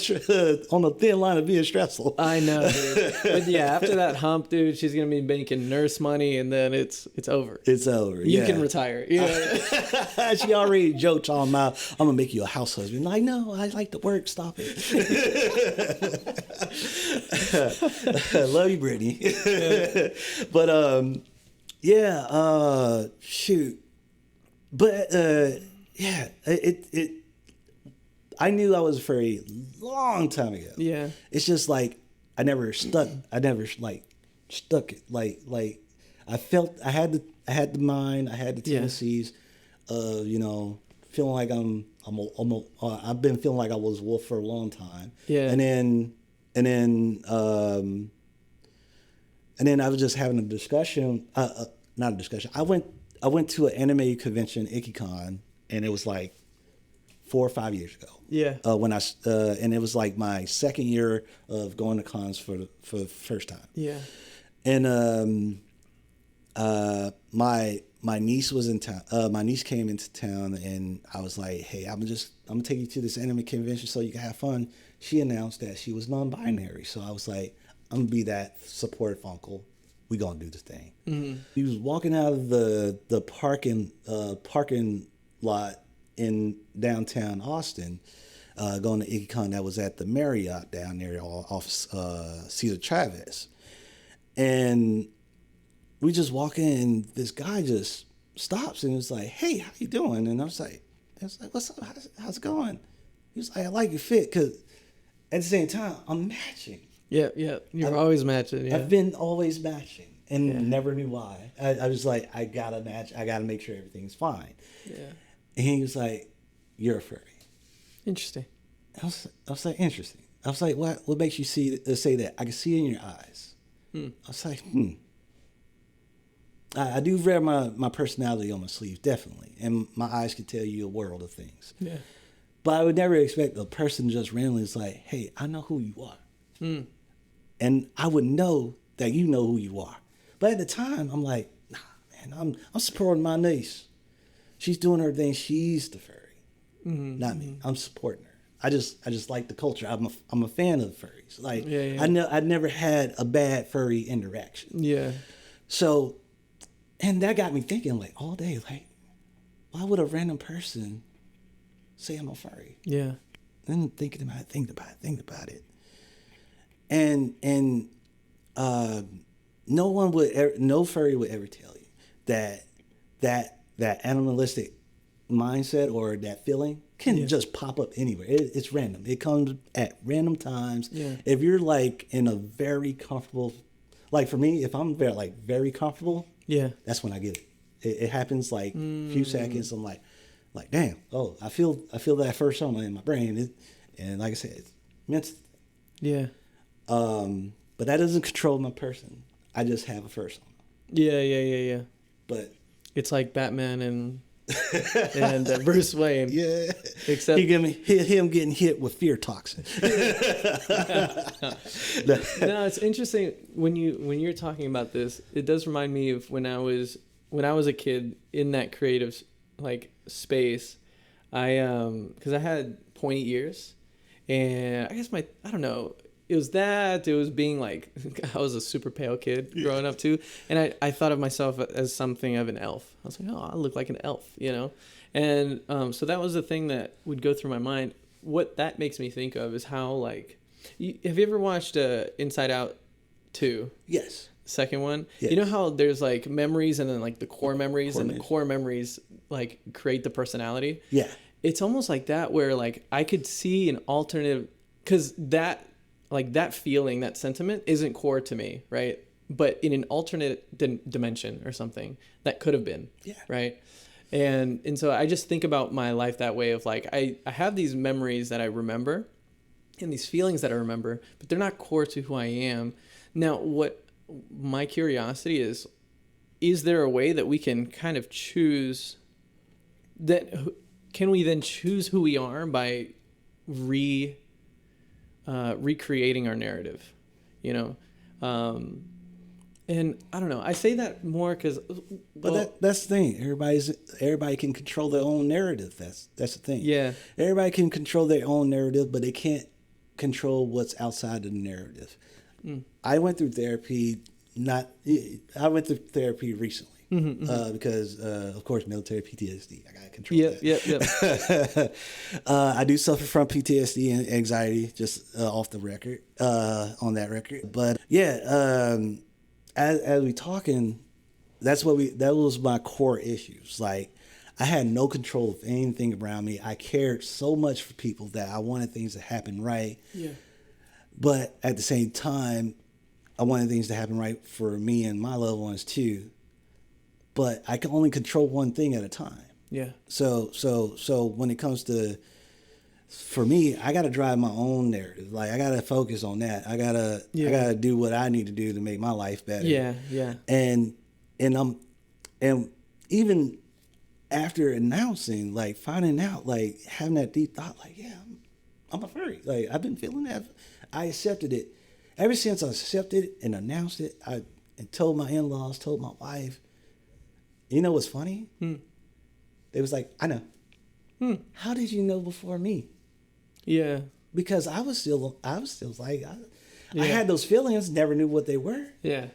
E: on the thin line of being stressful.
C: I know, dude. But yeah, after that hump, dude, she's gonna be making nurse money, and then it's over.
E: It's over.
C: You can retire. Yeah.
E: She already joked on my, I'm gonna make you a house husband. Like, no, I like to work. Stop it. Love you, Brittany. But shoot. But it. I knew I was a furry long time ago. Yeah. It's just like I never stuck it. Like I felt I had the mind, I had the tendencies of, feeling like I've been feeling like I was a wolf for a long time. Yeah. And then I was just having a discussion, not a discussion. I went to an anime convention, IkiCon, and it was like 4 or 5 years ago. Yeah. When and it was like my second year of going to cons for the first time. Yeah. And my niece was in town. My niece came into town, and I was like, "Hey, I'm gonna take you to this anime convention so you can have fun." She announced that she was non-binary, so I was like, "I'm gonna be that supportive uncle. We gonna do this thing." Mm-hmm. He was walking out of the parking lot in downtown Austin, going to IkiCon that was at the Marriott down there off Cesar Chavez. And we just walk in, and this guy just stops and was like, "Hey, how you doing?" And I was like, "What's up? How's it going?" He was like, "I like your fit," because at the same time, I'm matching.
C: Yeah, yeah. You're always matching. Yeah.
E: I've been always matching and never knew why. I was like, I gotta match. I gotta make sure everything's fine.
C: Yeah.
E: And he was like, "You're a furry."
C: Interesting.
E: I was like, interesting. I was like, what makes you say that? I can see it in your eyes. I was like, I do wear my personality on my sleeve, definitely. And my eyes can tell you a world of things.
C: Yeah.
E: But I would never expect a person just randomly is like, hey, I know who you are. And I would know that you know who you are. But at the time, I'm like, nah, man, I'm supporting my niece. She's doing her thing. She's the furry, not me. I'm supporting her. I just like the culture. I'm a fan of furries. Like, I never had a bad furry interaction.
C: Yeah.
E: So, and that got me thinking, like, all day, like, why would a random person say I'm a furry?
C: Yeah.
E: Then thinking about it. And no furry would ever tell you that animalistic mindset or that feeling can just pop up anywhere. It's random. It comes at random times.
C: Yeah.
E: If you're like in a very comfortable, like for me, if I'm very comfortable, that's when I get it. It happens like a few seconds. I'm like, damn. Oh, I feel that Fursona in my brain. And like I said, it's mental.
C: Yeah.
E: But that doesn't control my person. I just have a Fursona.
C: Yeah.
E: But
C: it's like Batman and Bruce Wayne.
E: Yeah.
C: Except
E: him getting hit with fear toxin.
C: No, it's interesting when you're talking about this. It does remind me of when I was a kid in that creative like space. Because I had pointy ears, and I guess I don't know. It was being like, I was a super pale kid growing up too. And I thought of myself as something of an elf. I was like, oh, I look like an elf, you know? And so that was the thing that would go through my mind. What that makes me think of is how, like, have you ever watched Inside Out 2?
E: Yes.
C: Second one?
E: Yes.
C: You know how there's like memories and then like the core memories and the core memories like create the personality?
E: Yeah.
C: It's almost like that where like I could see an alternative, because that feeling, that sentiment isn't core to me, right? But in an alternate dimension or something, that could have been, right? And so I just think about my life that way of like, I have these memories that I remember and these feelings that I remember, but they're not core to who I am. Now, what my curiosity is there a way that we can kind of choose that? Can we then choose who we are by recreating our narrative, you know? And I don't know, I say that more because,
E: that's the thing. Everybody can control their own narrative. That's the thing.
C: Yeah.
E: Everybody can control their own narrative, but they can't control what's outside of the narrative. I went through therapy. I went through therapy recently. Because of course, military PTSD. I gotta control that. I do suffer from PTSD and anxiety, just off the record, on that record. But as we talking, that was my core issues. Like, I had no control of anything around me. I cared so much for people that I wanted things to happen right. Yeah. But at the same time, I wanted things to happen right for me and my loved ones too. But I can only control one thing at a time. Yeah. So when it comes to, for me, I got to drive my own narrative. Like, I got to focus on that. I gotta do what I need to do to make my life better. Yeah. And even after announcing, like, finding out, like, having that deep thought, like, yeah, I'm a furry. Like, I've been feeling that. I accepted it. Ever since I accepted it and announced it, and told my in-laws, told my wife. You know what's funny? They was like, I know. How did you know before me? Yeah. Because I was still like, I had those feelings, never knew what they were. Yeah.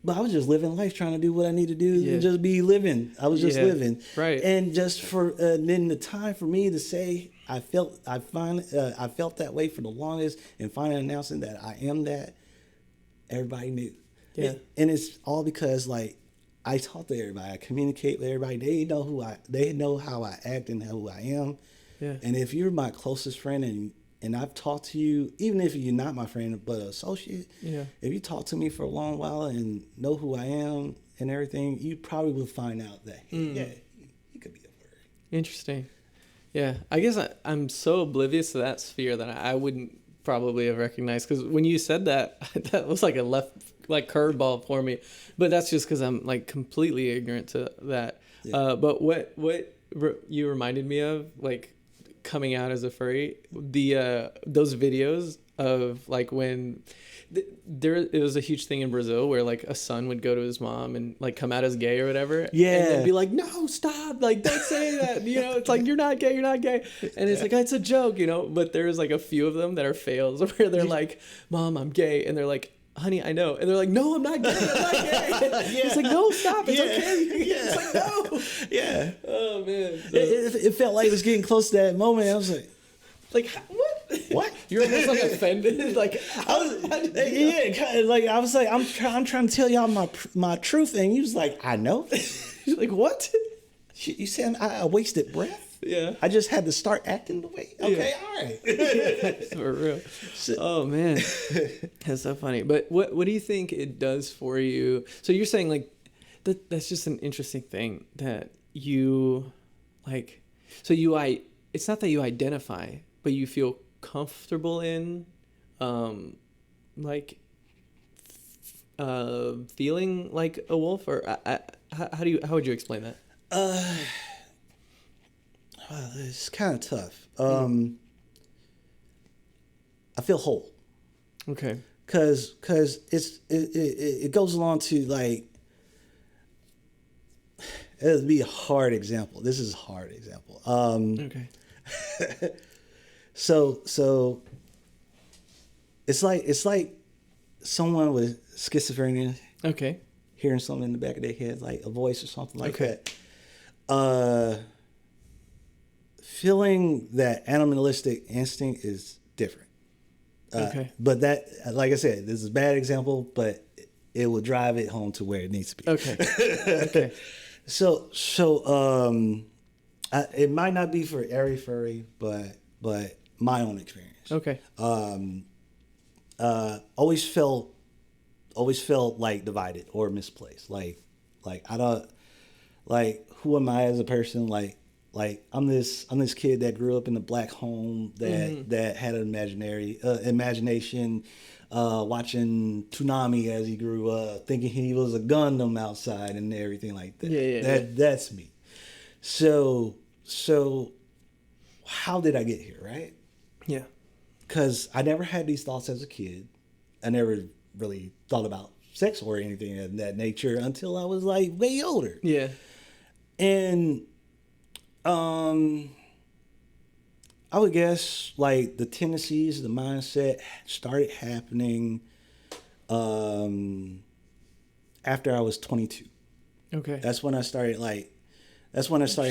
E: But I was just living life, trying to do what I need to do and just be living. I was just living. Right. And just for then the time for me to say I felt that way for the longest, and finally announcing that I am that, everybody knew. Yeah. And it's all because, like, I talk to everybody. I communicate with everybody. They know how I act and who I am. Yeah. And if you're my closest friend and and I've talked to you, even if you're not my friend but an associate,
C: Yeah.
E: if you talk to me for a long while and know who I am and everything, you probably will find out that yeah, you could be a furry.
C: Interesting. Yeah, I guess I'm so oblivious to that sphere that I wouldn't probably have recognized, because when you said that, that was like a left like curveball for me. But that's just because I'm like completely ignorant to that.
E: Yeah.
C: But what you reminded me of, like coming out as a furry, the those videos of like when there it was a huge thing in Brazil where like a son would go to his mom and like come out as gay or whatever,
E: Yeah,
C: and then be like, no, stop, like don't say that, you know, it's like you're not gay, and it's like it's a joke, you know. But there's like a few of them that are fails where they're like, Mom, I'm gay, and they're like, honey, I know, and they're like, no, I'm not gay, It's like, no, stop, it's okay. It's like, no.
E: Yeah.
C: Oh man. So,
E: It felt like it was getting close to that moment. I was like,
C: what?
E: what?
C: You're almost like offended, like
E: I was, yeah, kind of like I was like, I'm trying to tell y'all my truth, and you was like, I know.
C: You're like, what?
E: You said I wasted breath.
C: Yeah.
E: I just had to start acting the way. Okay, all right.
C: For real. Oh man, that's so funny. But what do you think it does for you? So you're saying like that's just an interesting thing that you like. So it's not that you identify, but you feel comfortable in, like, feeling like a wolf, or how would you explain that?
E: It's kind of tough. I feel whole.
C: Okay.
E: Cause it goes along to like, it'll be a hard example. This is a hard example.
C: Okay.
E: So it's like someone with schizophrenia
C: Okay.
E: hearing something in the back of their head, like a voice or something like
C: Okay.
E: that. Feeling that animalistic instinct is different.
C: Okay.
E: But that, like I said, this is a bad example, but it will drive it home to where it needs to be.
C: Okay. Okay.
E: So it might not be for every furry, but my own experience.
C: Okay.
E: Always felt like divided or misplaced. Like I don't, like, who am I as a person? Like I'm this kid that grew up in a black home that had an imagination, watching Toonami as he grew up, thinking he was a Gundam outside and everything like that.
C: Yeah.
E: That's me. So how did I get here, right?
C: Yeah.
E: Because I never had these thoughts as a kid. I never really thought about sex or anything of that nature until I was like way older.
C: Yeah.
E: And I would guess like the tendencies, the mindset started happening after I was 22.
C: Okay.
E: That's when I started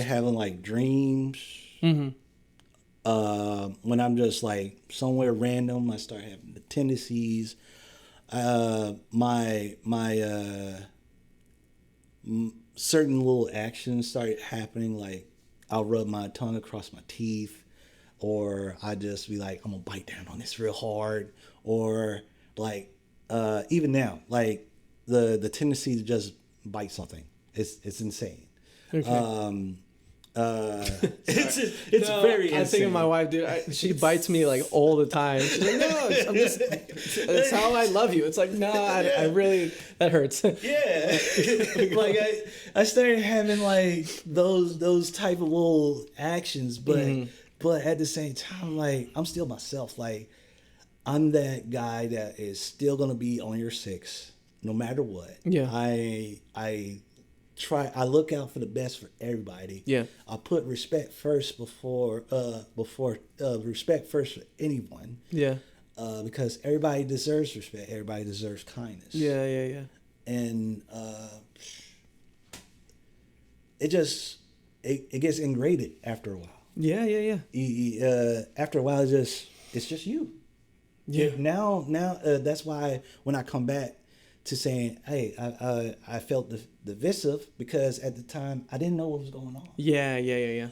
E: having like dreams.
C: Mm-hmm.
E: When I'm just like somewhere random, I start having the tendencies. Certain little actions started happening, like I'll rub my tongue across my teeth, or I just be like, I'm gonna bite down on this real hard, or like even now, like the tendency to just bite something. It's insane.
C: Okay.
E: It's very insane.
C: I think of my wife, dude. She bites me like all the time. She's like, no, it's how I love you. It's like, no, I really, that hurts.
E: Yeah. Like I started having like those type of little actions, but at the same time, like I'm still myself. Like I'm that guy that is still gonna be on your six no matter what.
C: Yeah.
E: I look out for the best for everybody.
C: Yeah.
E: I put respect first before respect first for anyone.
C: Yeah.
E: Because everybody deserves respect. Everybody deserves kindness.
C: Yeah.
E: And it gets ingrained after a while.
C: Yeah.
E: After a while, it's just you.
C: Yeah.
E: Now that's why when I come back to saying, hey, I felt divisive because at the time I didn't know what was going on.
C: Yeah.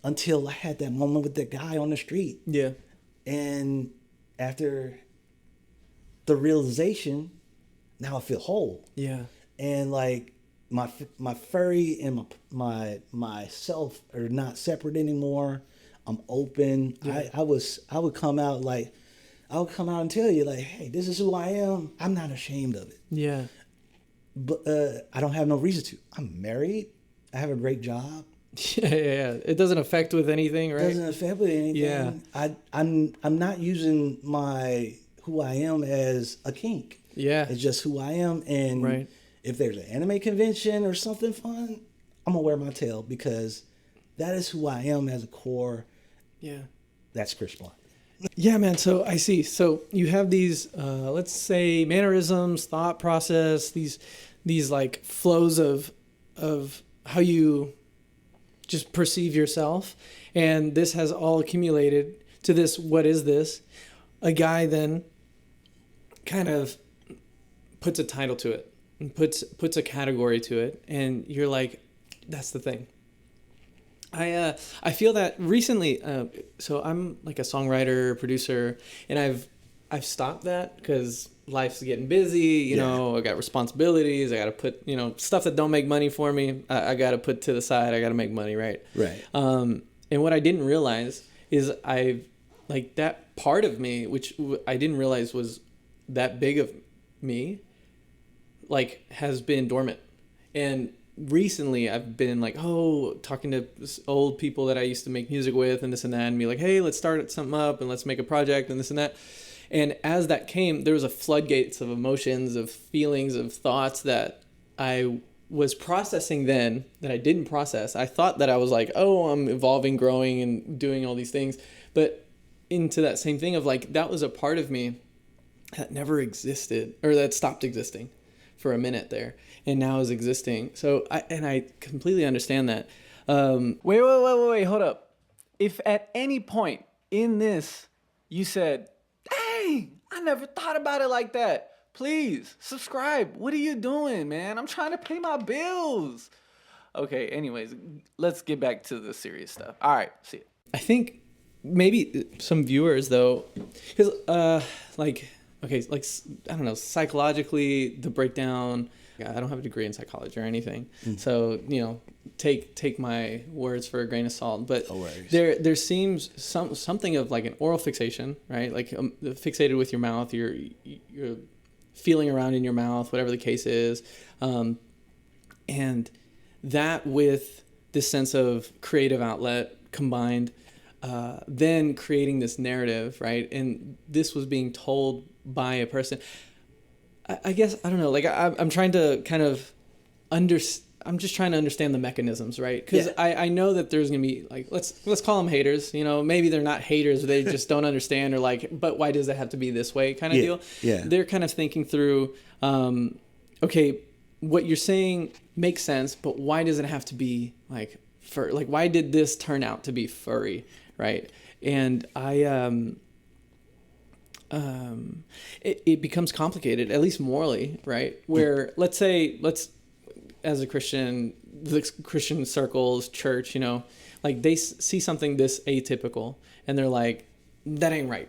E: Until I had that moment with that guy on the street.
C: Yeah.
E: And after the realization, now I feel whole.
C: Yeah.
E: And like my furry and myself are not separate anymore. I'm open.
C: Yeah.
E: I would come out and tell you like, hey, this is who I am. I'm not ashamed of it.
C: Yeah.
E: But I don't have no reason to. I'm married. I have a great job.
C: Yeah. It doesn't affect with anything, right?
E: Doesn't affect with anything.
C: Yeah.
E: I'm not using who I am as a kink.
C: Yeah.
E: It's just who I am. And
C: Right.
E: if there's an anime convention or something fun, I'm gonna wear my tail because that is who I am as a core.
C: Yeah.
E: That's Chris Blunt.
C: Yeah, man. So I see. So you have these, let's say, mannerisms, thought process, these like flows of how you just perceive yourself, and this has all accumulated to this. What is this? A guy then kind of puts a title to it and puts a category to it, and you're like, that's the thing. I feel that recently, so I'm like a songwriter, producer, and I've stopped that because life's getting busy, you know, I got responsibilities, I got to put, stuff that don't make money for me, I got to put to the side, I got to make money, right?
E: Right.
C: And what I didn't realize is like that part of me, which I didn't realize was that big of me, like has been dormant. And recently I've been like, talking to old people that I used to make music with and this and that, and be like, hey, let's start something up and let's make a project and this and that. And as that came, there was a floodgates of emotions, of feelings, of thoughts that I was processing then that I didn't process. I thought that I was like, I'm evolving, growing, and doing all these things. But into that same thing of like, that was a part of me that never existed, or that stopped existing for a minute there, and now is existing. So I completely understand that. Wait, hold up. If at any point in this you said, dang, I never thought about it like that, please subscribe. What are you doing, man? I'm trying to pay my bills. Okay, anyways, let's get back to the serious stuff. All right, see it. I think maybe some viewers though, because I don't know, psychologically, the breakdown, I don't have a degree in psychology or anything. So, take my words for a grain of salt. But there seems something of like an oral fixation, right? Like fixated with your mouth, you're feeling around in your mouth, whatever the case is. And that with this sense of creative outlet combined, then creating this narrative, right? And this was being told by a person. I guess, I don't know, like I'm trying to kind of I'm just trying to understand the mechanisms, right? Because I know that there's going to be like, let's call them haters, maybe they're not haters, they just don't understand, or like, but why does it have to be this way kind of deal? Yeah. They're kind of thinking through, okay, what you're saying makes sense, but why does it have to be like, why did this turn out to be furry, right? And it becomes complicated, at least morally, right? Where let's as a Christian, the Christian circles, church, like they see something this atypical and they're like, that ain't right,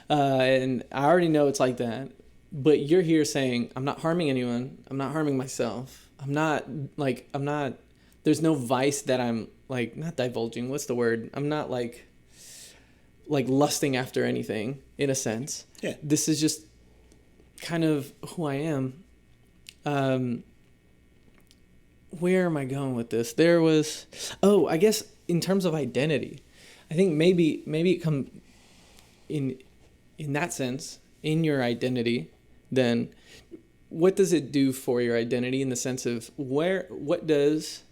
C: and I already know it's like that, but you're here saying, I'm not harming anyone, I'm not harming myself, there's no vice that I'm like, not divulging, what's the word? I'm not like lusting after anything in a sense. Yeah. This is just kind of who I am. Where am I going with this? There was, I guess in terms of identity, I think maybe it come in that sense, in your identity, then what does it do for your identity in the sense of what does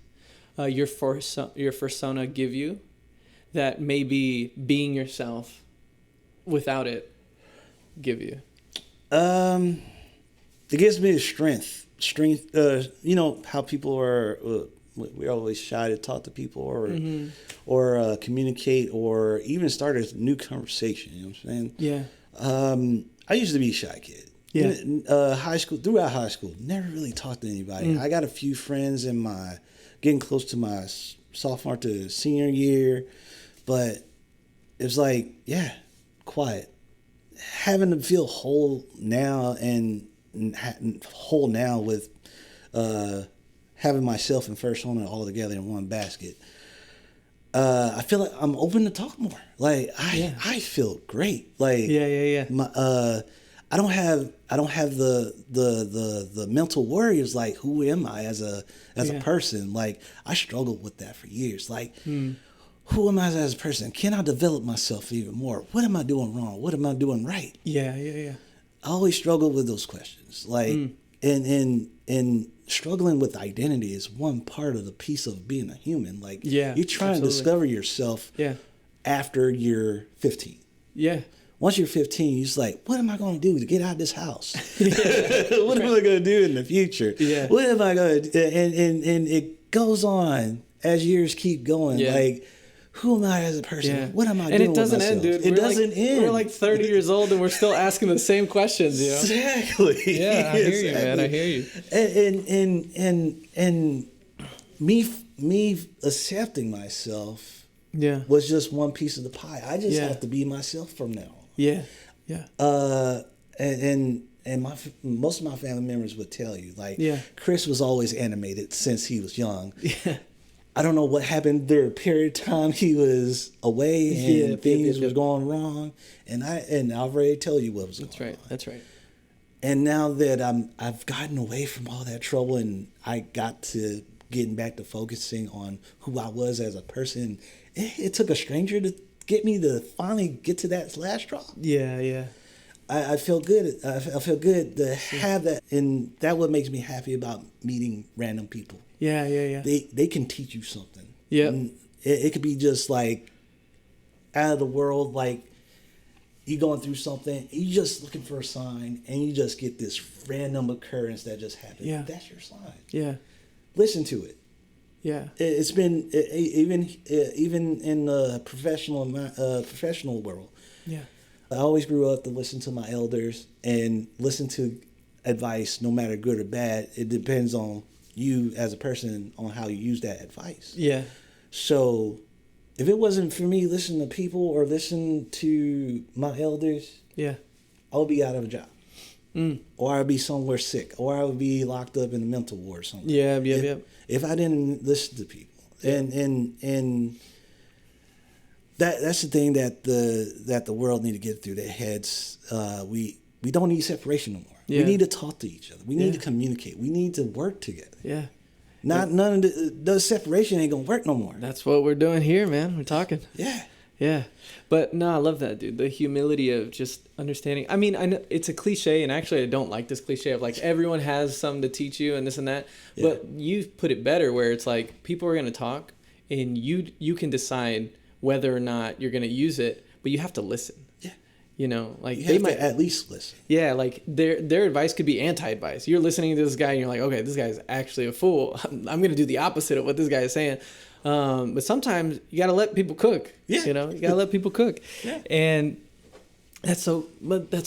C: your Fursona give you that maybe being yourself without it give you?
E: It gives me the strength, how people are, we're always shy to talk to people or communicate or even start a new conversation, you know what I'm saying? Yeah. I used to be a shy kid. Yeah. Throughout high school, never really talked to anybody. I got a few friends in getting close to my sophomore to senior year, but it's like, yeah, quiet. Having to feel whole now whole now with having myself and Fursona all together in one basket. I feel like I'm open to talk more. Like I feel great. Like I don't have the mental worries like who am I as a person. Like I struggled with that for years. Like who am I as a person? Can I develop myself even more? What am I doing wrong? What am I doing right?
C: Yeah.
E: I always struggle with those questions. Like and struggling with identity is one part of the piece of being a human. Like you're trying to discover yourself after you're 15.
C: Yeah.
E: Once you're 15, you're just like, what am I going to do to get out of this house? What am I going to do in the future?
C: Yeah.
E: What am I going to do? And it goes on as years keep going.
C: Yeah.
E: Like, who am I as a person?
C: Yeah.
E: What am I
C: and
E: doing
C: it doesn't
E: with
C: end,
E: myself?
C: dude.
E: It doesn't end.
C: We're like 30 years old and we're still asking the same questions, you know?
E: Exactly.
C: Yeah, I hear you, man. I hear you.
E: And me accepting myself was just one piece of the pie. I just have to be myself from now on.
C: Yeah.
E: And most of my family members would tell you, like, Chris was always animated since he was young. Yeah. I don't know what happened. There a period of time he was away and things were going wrong, and I'll already tell you what was going on.
C: That's right.
E: And now that I've gotten away from all that trouble and I got to getting back to focusing on who I was as a person, it took a stranger to get me to finally get to that last drop.
C: Yeah.
E: I feel good. I feel good to have that, and that what makes me happy about meeting random people.
C: Yeah.
E: They can teach you something.
C: Yeah.
E: It could be just like out of the world, like you going through something, you just looking for a sign, and you just get this random occurrence that just happened.
C: Yeah.
E: That's your sign.
C: Yeah.
E: Listen to it.
C: Yeah.
E: It's been even in the professional world.
C: Yeah.
E: I always grew up to listen to my elders and listen to advice, no matter good or bad. It depends on you as a person on how you use that advice.
C: Yeah.
E: So if it wasn't for me listening to people or listening to my elders, I would be out of a job. Or I'd be somewhere sick, or I would be locked up in a mental ward or something. If I didn't listen to people. And that's the thing that the world need to get through their heads. We don't need separation no more. We need to talk to each other. We need to communicate. We need to work together.
C: Yeah.
E: None of the separation ain't gonna work no more.
C: That's what we're doing here, man. We're talking. Yeah. But no, I love that, dude. The humility of just understanding. I mean, I know it's a cliche, and actually I don't like this cliche of like everyone has something to teach you and this and that. Yeah. But you put it better where it's like people are gonna talk and you can decide whether or not you're gonna use it, but you have to listen. Yeah. You know, like
E: they might at least listen.
C: Yeah, like their advice could be anti-advice. You're listening to this guy and you're like, okay, this guy is actually a fool. I'm gonna do the opposite of what this guy is saying. But sometimes you gotta let people cook. Yeah. You know, you gotta let people cook. Yeah. And that's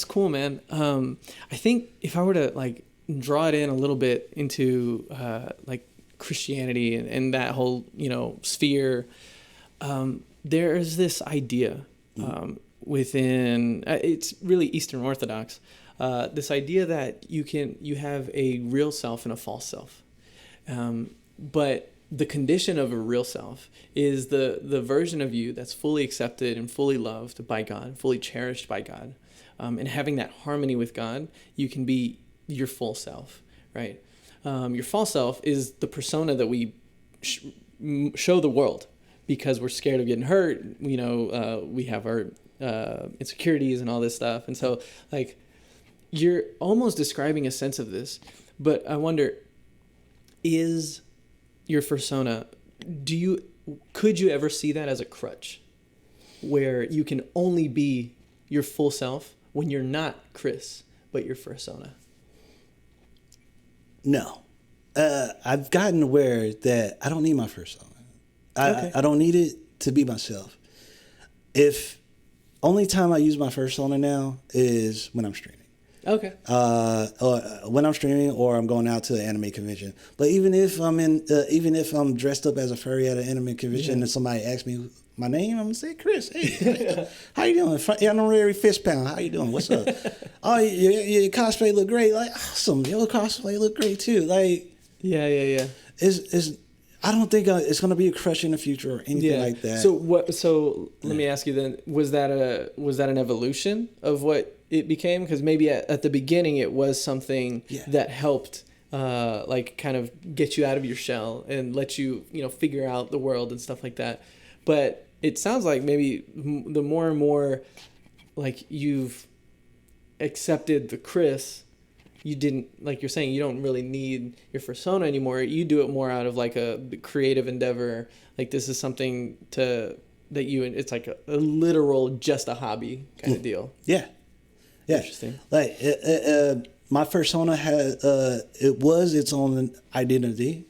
C: cool, man. I think if I were to like draw it in a little bit into like Christianity and that whole, you know, sphere, there is this idea within it's really Eastern Orthodox, this idea that you have a real self and a false self, but the condition of a real self is the version of you that's fully accepted and fully loved by God, fully cherished by God, and having that harmony with God, you can be your full self, right? Your false self is the persona that we show the world because we're scared of getting hurt. You know, we have our insecurities and all this stuff, and so like you're almost describing a sense of this. But I wonder, is your Fursona, could you ever see that as a crutch where you can only be your full self when you're not Chris, but your Fursona?
E: No. I've gotten aware that I don't need my Fursona. I don't need it to be myself. If only time I use my Fursona now is when I'm streaming. Okay. When I'm streaming or I'm going out to an anime convention. But even if I'm dressed up as a furry at an anime convention and somebody asks me my name, I'm gonna say Chris. Hey, how you doing? Honorary fist pound. How you doing? What's up? Oh, your cosplay look great. Like, awesome. Your cosplay look great too. Like,
A: Yeah.
E: is I don't think it's gonna be a crush in the future or anything like that.
A: So let me ask you then: was that an evolution of what it became? Because maybe at the beginning it was something that helped, like kind of get you out of your shell and let you figure out the world and stuff like that. But it sounds like maybe the more and more like you've accepted the Chris, you didn't, like you're saying, you don't really need your Fursona anymore. You do it more out of like a creative endeavor. Like this is something it's like a literal, just a hobby kind of deal.
E: Yeah.
A: Interesting.
E: Like my Fursona had it was its own identity,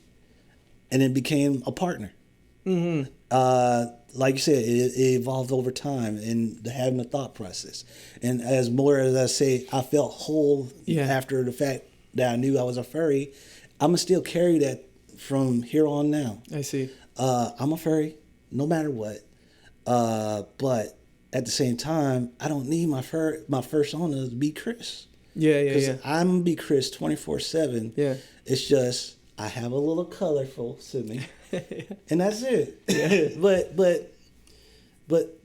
E: and it became a partner. Mm-hmm. Like you said, it evolved over time and having a thought process. And as I say, I felt whole after the fact that I knew I was a furry. I'm going to still carry that from here on now.
A: I see.
E: I'm a furry, no matter what. But at the same time, I don't need my Fursona to be Chris.
A: Yeah.
E: I'm going to be Chris 24/7.
A: Yeah.
E: It's just, I have a little colorful to me. And that's it.
A: Yeah.
E: but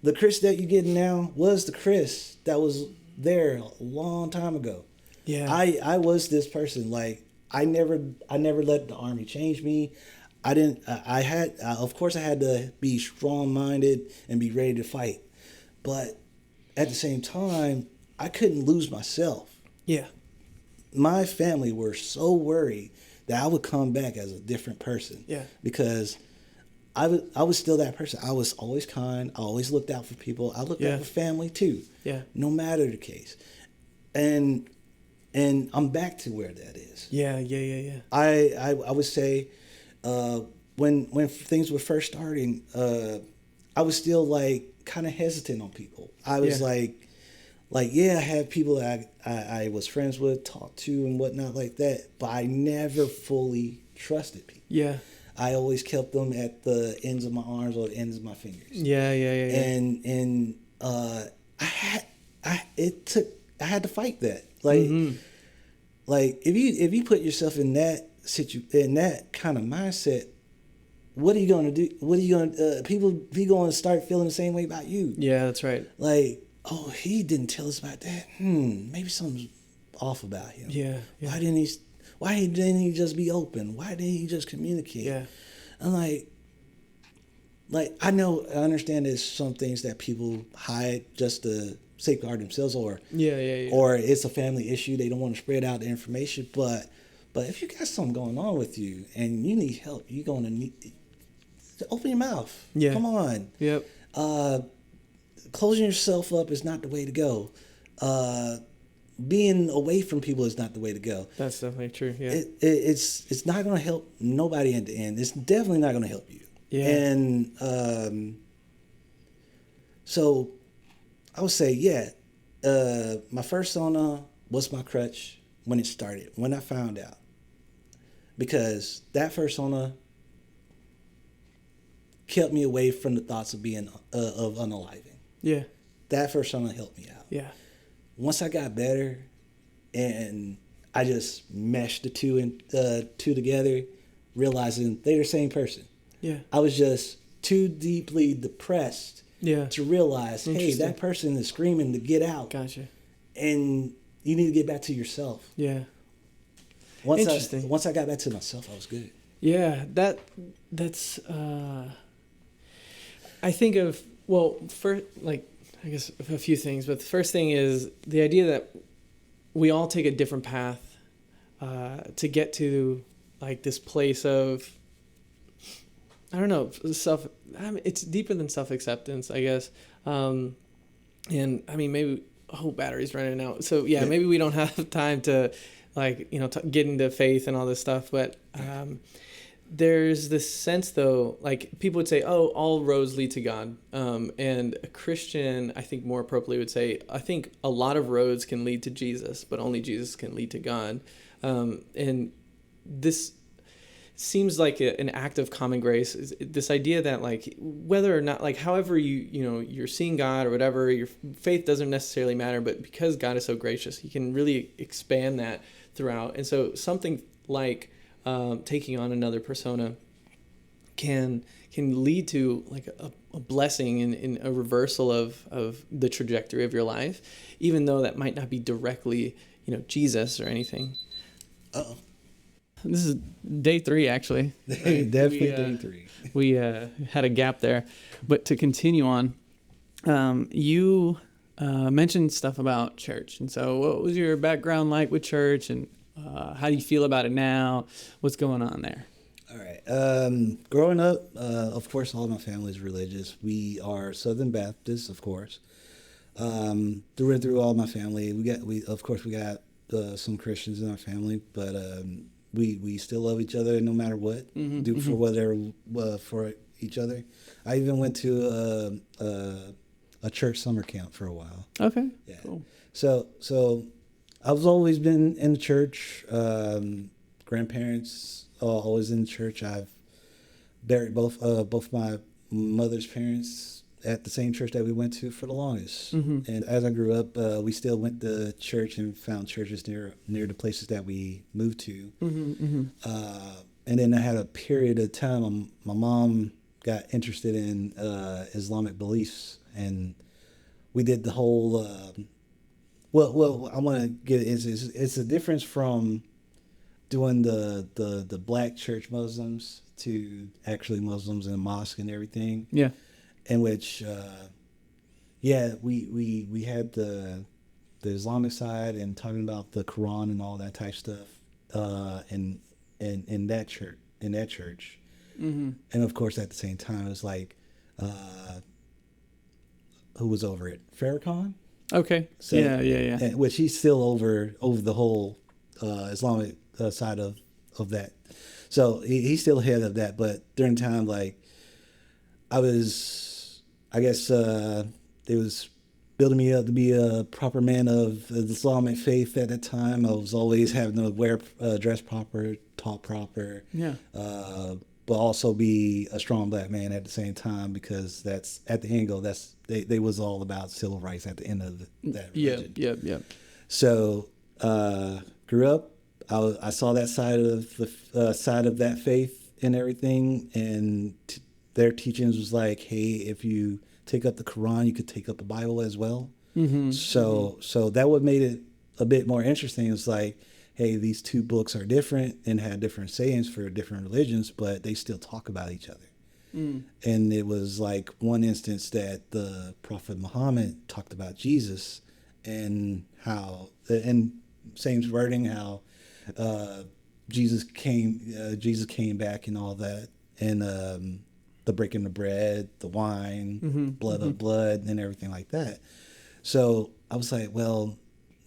E: the Chris that you get now was the Chris that was there a long time ago.
A: Yeah.
E: I was this person. Like I never let the army change me. Of course I had to be strong-minded and be ready to fight. But at the same time, I couldn't lose myself.
A: Yeah.
E: My family were so worried that I would come back as a different person.
A: Yeah.
E: Because I was still that person. I was always kind. I always looked out for people. I looked out for family too. Yeah. No matter the case. And I'm back to where that is.
A: Yeah.
E: I would say when things were first starting, I was still like kind of hesitant on people. I was I had people that I was friends with, talked to, and whatnot like that, but I never fully trusted people. Yeah. I always kept them at the ends of my arms or the ends of my fingers. Yeah. And I had to fight that. Like if you put yourself in that kind of mindset, what are you gonna do? What are you gonna people gonna start feeling the same way about you?
A: Yeah, that's right.
E: Like, oh, he didn't tell us about that. Maybe something's off about him. Yeah. Why didn't he just be open? Why didn't he just communicate? Yeah. I'm like I understand there's some things that people hide just to safeguard themselves or or it's a family issue, they don't want to spread out the information, but if you got something going on with you and you need help, you're gonna need to open your mouth. Yeah. Come on. Yep. Closing yourself up is not the way to go. Being away from people is not the way to go.
A: That's definitely true. Yeah.
E: It's not going to help nobody at the end. It's definitely not going to help you. Yeah. And so I would say, my Fursona was my crutch when it started, when I found out. Because that Fursona kept me away from the thoughts of being of unaliving. Yeah. That Fursona helped me out. Yeah. Once I got better and I just meshed the two together, realizing they're the same person. Yeah. I was just too deeply depressed to realize, hey, that person is screaming to get out. Gotcha. And you need to get back to yourself. Yeah. Once I got back to myself, I was good. Yeah, that's I think of, well, first, like, I guess a few things, but the first thing is the idea that we all take a different path to get to like this place of, I don't know, it's deeper than self-acceptance, I guess. And I mean, maybe, battery's running out. So yeah, maybe we don't have time to like, get into faith and all this stuff, but there's this sense though, like people would say, oh, all roads lead to God. And a Christian, I think more appropriately would say, I think a lot of roads can lead to Jesus, but only Jesus can lead to God. And this
A: seems like an act of common grace. Is this idea that like whether or not, like however you're seeing God or whatever, your faith doesn't necessarily matter, but because God is so gracious, He can really expand that throughout. And so something like taking on another persona can lead to like a blessing and a reversal of the trajectory of your life, even though that might not be directly Jesus or anything.
E: Uh-oh.
A: This is day 3, actually.
E: Definitely day 3.
A: We had a gap there. But to continue on, you mentioned stuff about church. And so what was your background like with church, and how do you feel about it now? What's going on there?
E: All right. Growing up, of course, all of my family is religious. We are Southern Baptists, of course. Through and through all my family, we got some Christians in our family, but we still love each other no matter what. For whatever for each other. I even went to a church summer camp for a while.
A: Okay.
E: Yeah.
A: Cool.
E: So I've always been in the church. Grandparents always in the church. I've buried both my mother's parents at the same church that we went to for the longest. And as I grew up, we still went to church and found churches near the places that we moved to. And then I had a period of time, my mom got interested in Islamic beliefs, and we did the whole, well, I want to get it's a difference from doing the black church Muslims to actually Muslims in a mosque and everything.
A: Yeah.
E: In which, we had the Islamic side and talking about the Quran and all that type stuff, in that church, and of course at the same time it was like, who was over it? Farrakhan.
A: Okay.
E: So,
A: yeah.
E: Which he's still over the whole Islamic side of that. So he's still ahead of that. But during time, like, I guess it was building me up to be a proper man of the Islamic faith at that time. I was always having to dress proper, talk proper.
A: Yeah.
E: But also be a strong black man at the same time, because that's at the end goal. They was all about civil rights at the end of that religion.
A: Yep.
E: So grew up. I saw that side of the side of that faith and everything, and their teachings was like, hey, if you take up the Quran, you could take up the Bible as well. So that what made it a bit more interesting. It's like, hey, these two books are different and had different sayings for different religions, but they still talk about each other. And it was like one instance that the Prophet Muhammad talked about Jesus, and how, and same wording, how Jesus came back and all that, and the breaking the bread, the wine, blood of blood, and everything like that. So I was like, well,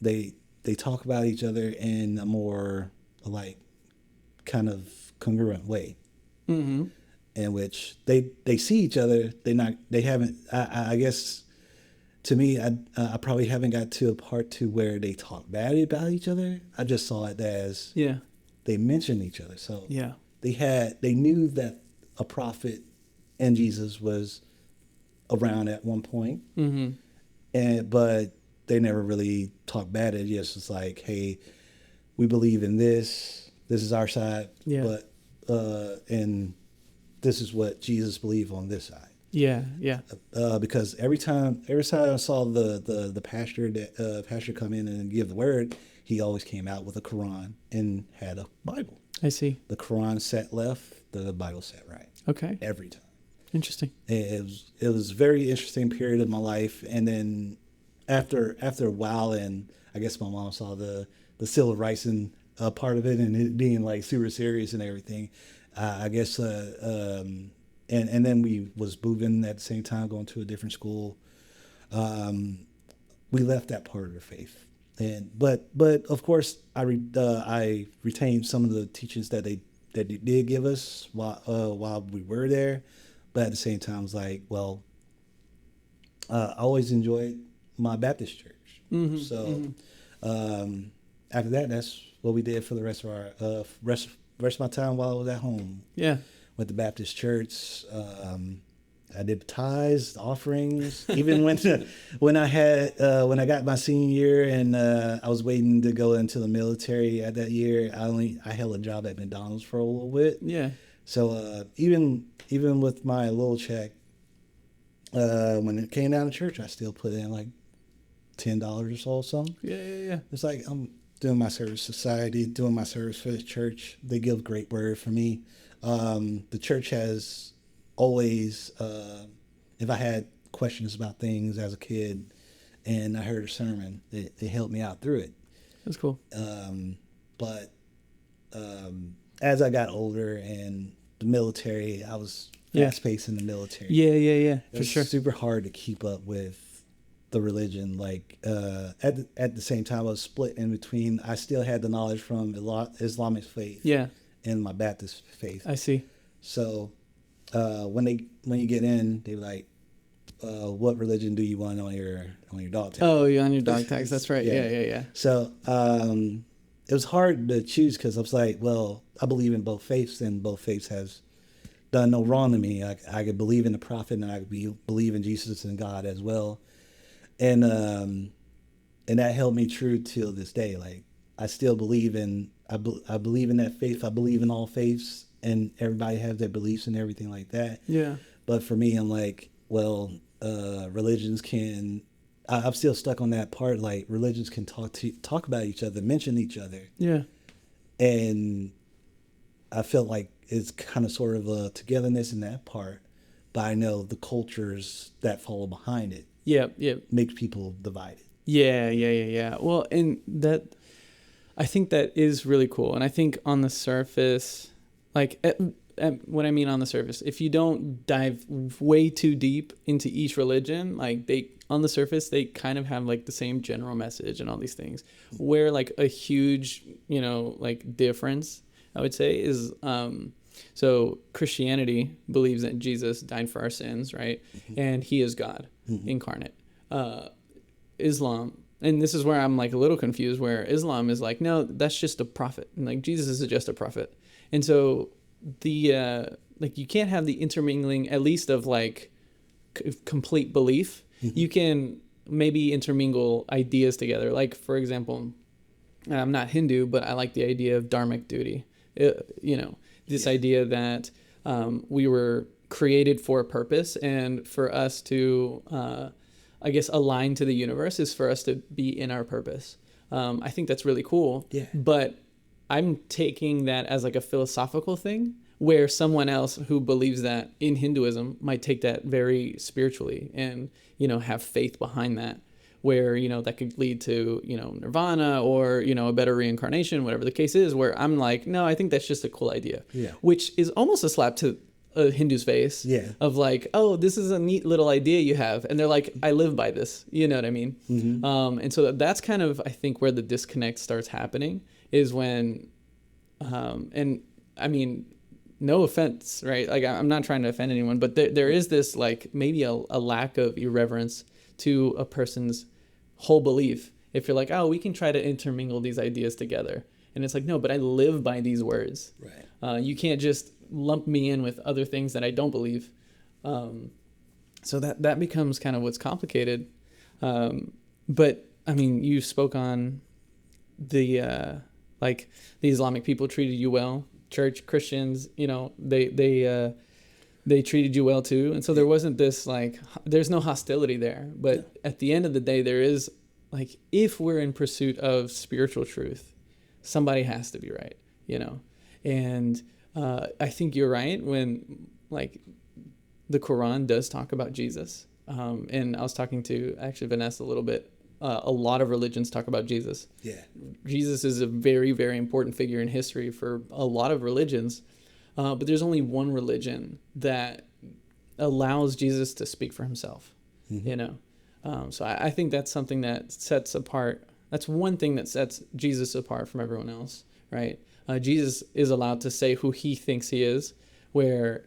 E: they talk about each other in a more like kind of congruent way, in which they see each other. They haven't. I guess to me, I probably haven't got to a part to where they talk bad about each other. I just saw it as they mentioned each other. So they knew that a prophet and Jesus was around at one point, but they never really talked bad. It just was like, hey, we believe in this. This is our side, but and this is what Jesus believed on this side. Because every time I saw the pastor come in and give the word, he always came out with a Quran and had a Bible.
A: I see.
E: The Quran sat left, the Bible sat right.
A: Okay.
E: Every time.
A: Interesting.
E: It was a very interesting period of my life, and then after a while, and I guess my mom saw the civil rights and part of it, and it being like super serious and everything. I guess and then we was moving at the same time, going to a different school. We left that part of the faith, but of course I retained some of the teachings that they did give us while we were there. But at the same time, I was like, well, I always enjoyed my Baptist church. So after that, that's what we did for the rest rest of my time while I was at home.
C: Yeah.
E: Went to Baptist church. I did tithes, offerings. Even when I got my senior year and I was waiting to go into the military at that year, I held a job at McDonald's for a little bit.
C: Yeah.
E: So even with my little check, when it came down to church, I still put in like $10 or so. Something.
C: Yeah.
E: It's like I'm doing my service society, doing my service for the church. They give great word for me. The church has always, if I had questions about things as a kid and I heard a sermon, it helped me out through it.
C: That's cool.
E: But as I got older and the military, I was fast-paced in the military.
C: Yeah,
E: It
C: for
E: was
C: sure.
E: super hard to keep up with the religion. Like at the same time, I was split in between. I still had the knowledge from Islamic faith
C: Yeah,
E: and my Baptist faith.
C: I see.
E: So when you get in, they were like, "What religion do you want on your dog tag?"
C: Oh, you're on your dog tags. That's right. Yeah.
E: So it was hard to choose because I was like, well, I believe in both faiths, and both faiths has done no wrong to me. I could believe in the prophet, and I could believe in Jesus and God as well, and that held me true till this day. Like I still believe in I believe in that faith. I believe in all faiths, and everybody has their beliefs and everything like that.
C: Yeah.
E: But for me, I'm like, well, religions can. I'm still stuck on that part. Like religions can talk about each other, mention each other,
C: Yeah.
E: and I felt like it's kind of sort of a togetherness in that part. But I know the cultures that follow behind it
C: Yeah.
E: make people divided.
C: Yeah. Well, and that, I think that is really cool. And I think on the surface, like what I mean on the surface, if you don't dive way too deep into each religion, like on the surface, they kind of have like the same general message and all these things. Where like a huge, like difference, I would say, is so Christianity believes that Jesus died for our sins, right? Mm-hmm. And he is God incarnate. Islam, and this is where I'm like a little confused, where Islam is like, no, that's just a prophet, and like Jesus is just a prophet. And so the like you can't have the intermingling, at least of like complete belief. Mm-hmm. You can maybe intermingle ideas together. Like for example, I'm not Hindu, but I like the idea of dharmic duty. This idea that we were created for a purpose, and for us to align to the universe is for us to be in our purpose. I think that's really cool.
E: Yeah.
C: But I'm taking that as like a philosophical thing, where someone else who believes that in Hinduism might take that very spiritually and, have faith behind that, where, that could lead to, nirvana or, a better reincarnation, whatever the case is, where I'm like, no, I think that's just a cool idea.
E: Yeah.
C: Which is almost a slap to a Hindu's face.
E: Yeah.
C: Of like, oh, this is a neat little idea you have. And they're like, I live by this. You know what I mean? Mm-hmm. And so that's kind of, I think, where the disconnect starts happening is when, and I mean, no offense, right? Like I'm not trying to offend anyone, but there is this like maybe a lack of irreverence to a person's whole belief. If you're like, oh, we can try to intermingle these ideas together. And it's like, no, but I live by these words.
E: Right.
C: You can't just lump me in with other things that I don't believe. So that becomes kind of what's complicated. But I mean, you spoke on the Islamic people treated you well. Church Christians, they treated you well too. And so there wasn't this there's no hostility there. But at the end of the day, there is if we're in pursuit of spiritual truth, somebody has to be right, And I think you're right when the Quran does talk about Jesus. And I was talking to actually Vanessa a little bit. A lot of religions talk about Jesus.
E: Yeah.
C: Jesus is a very, very important figure in history for a lot of religions. But there's only one religion that allows Jesus to speak for himself, So I think that's something that sets apart. That's one thing that sets Jesus apart from everyone else, right? Jesus is allowed to say who he thinks he is, where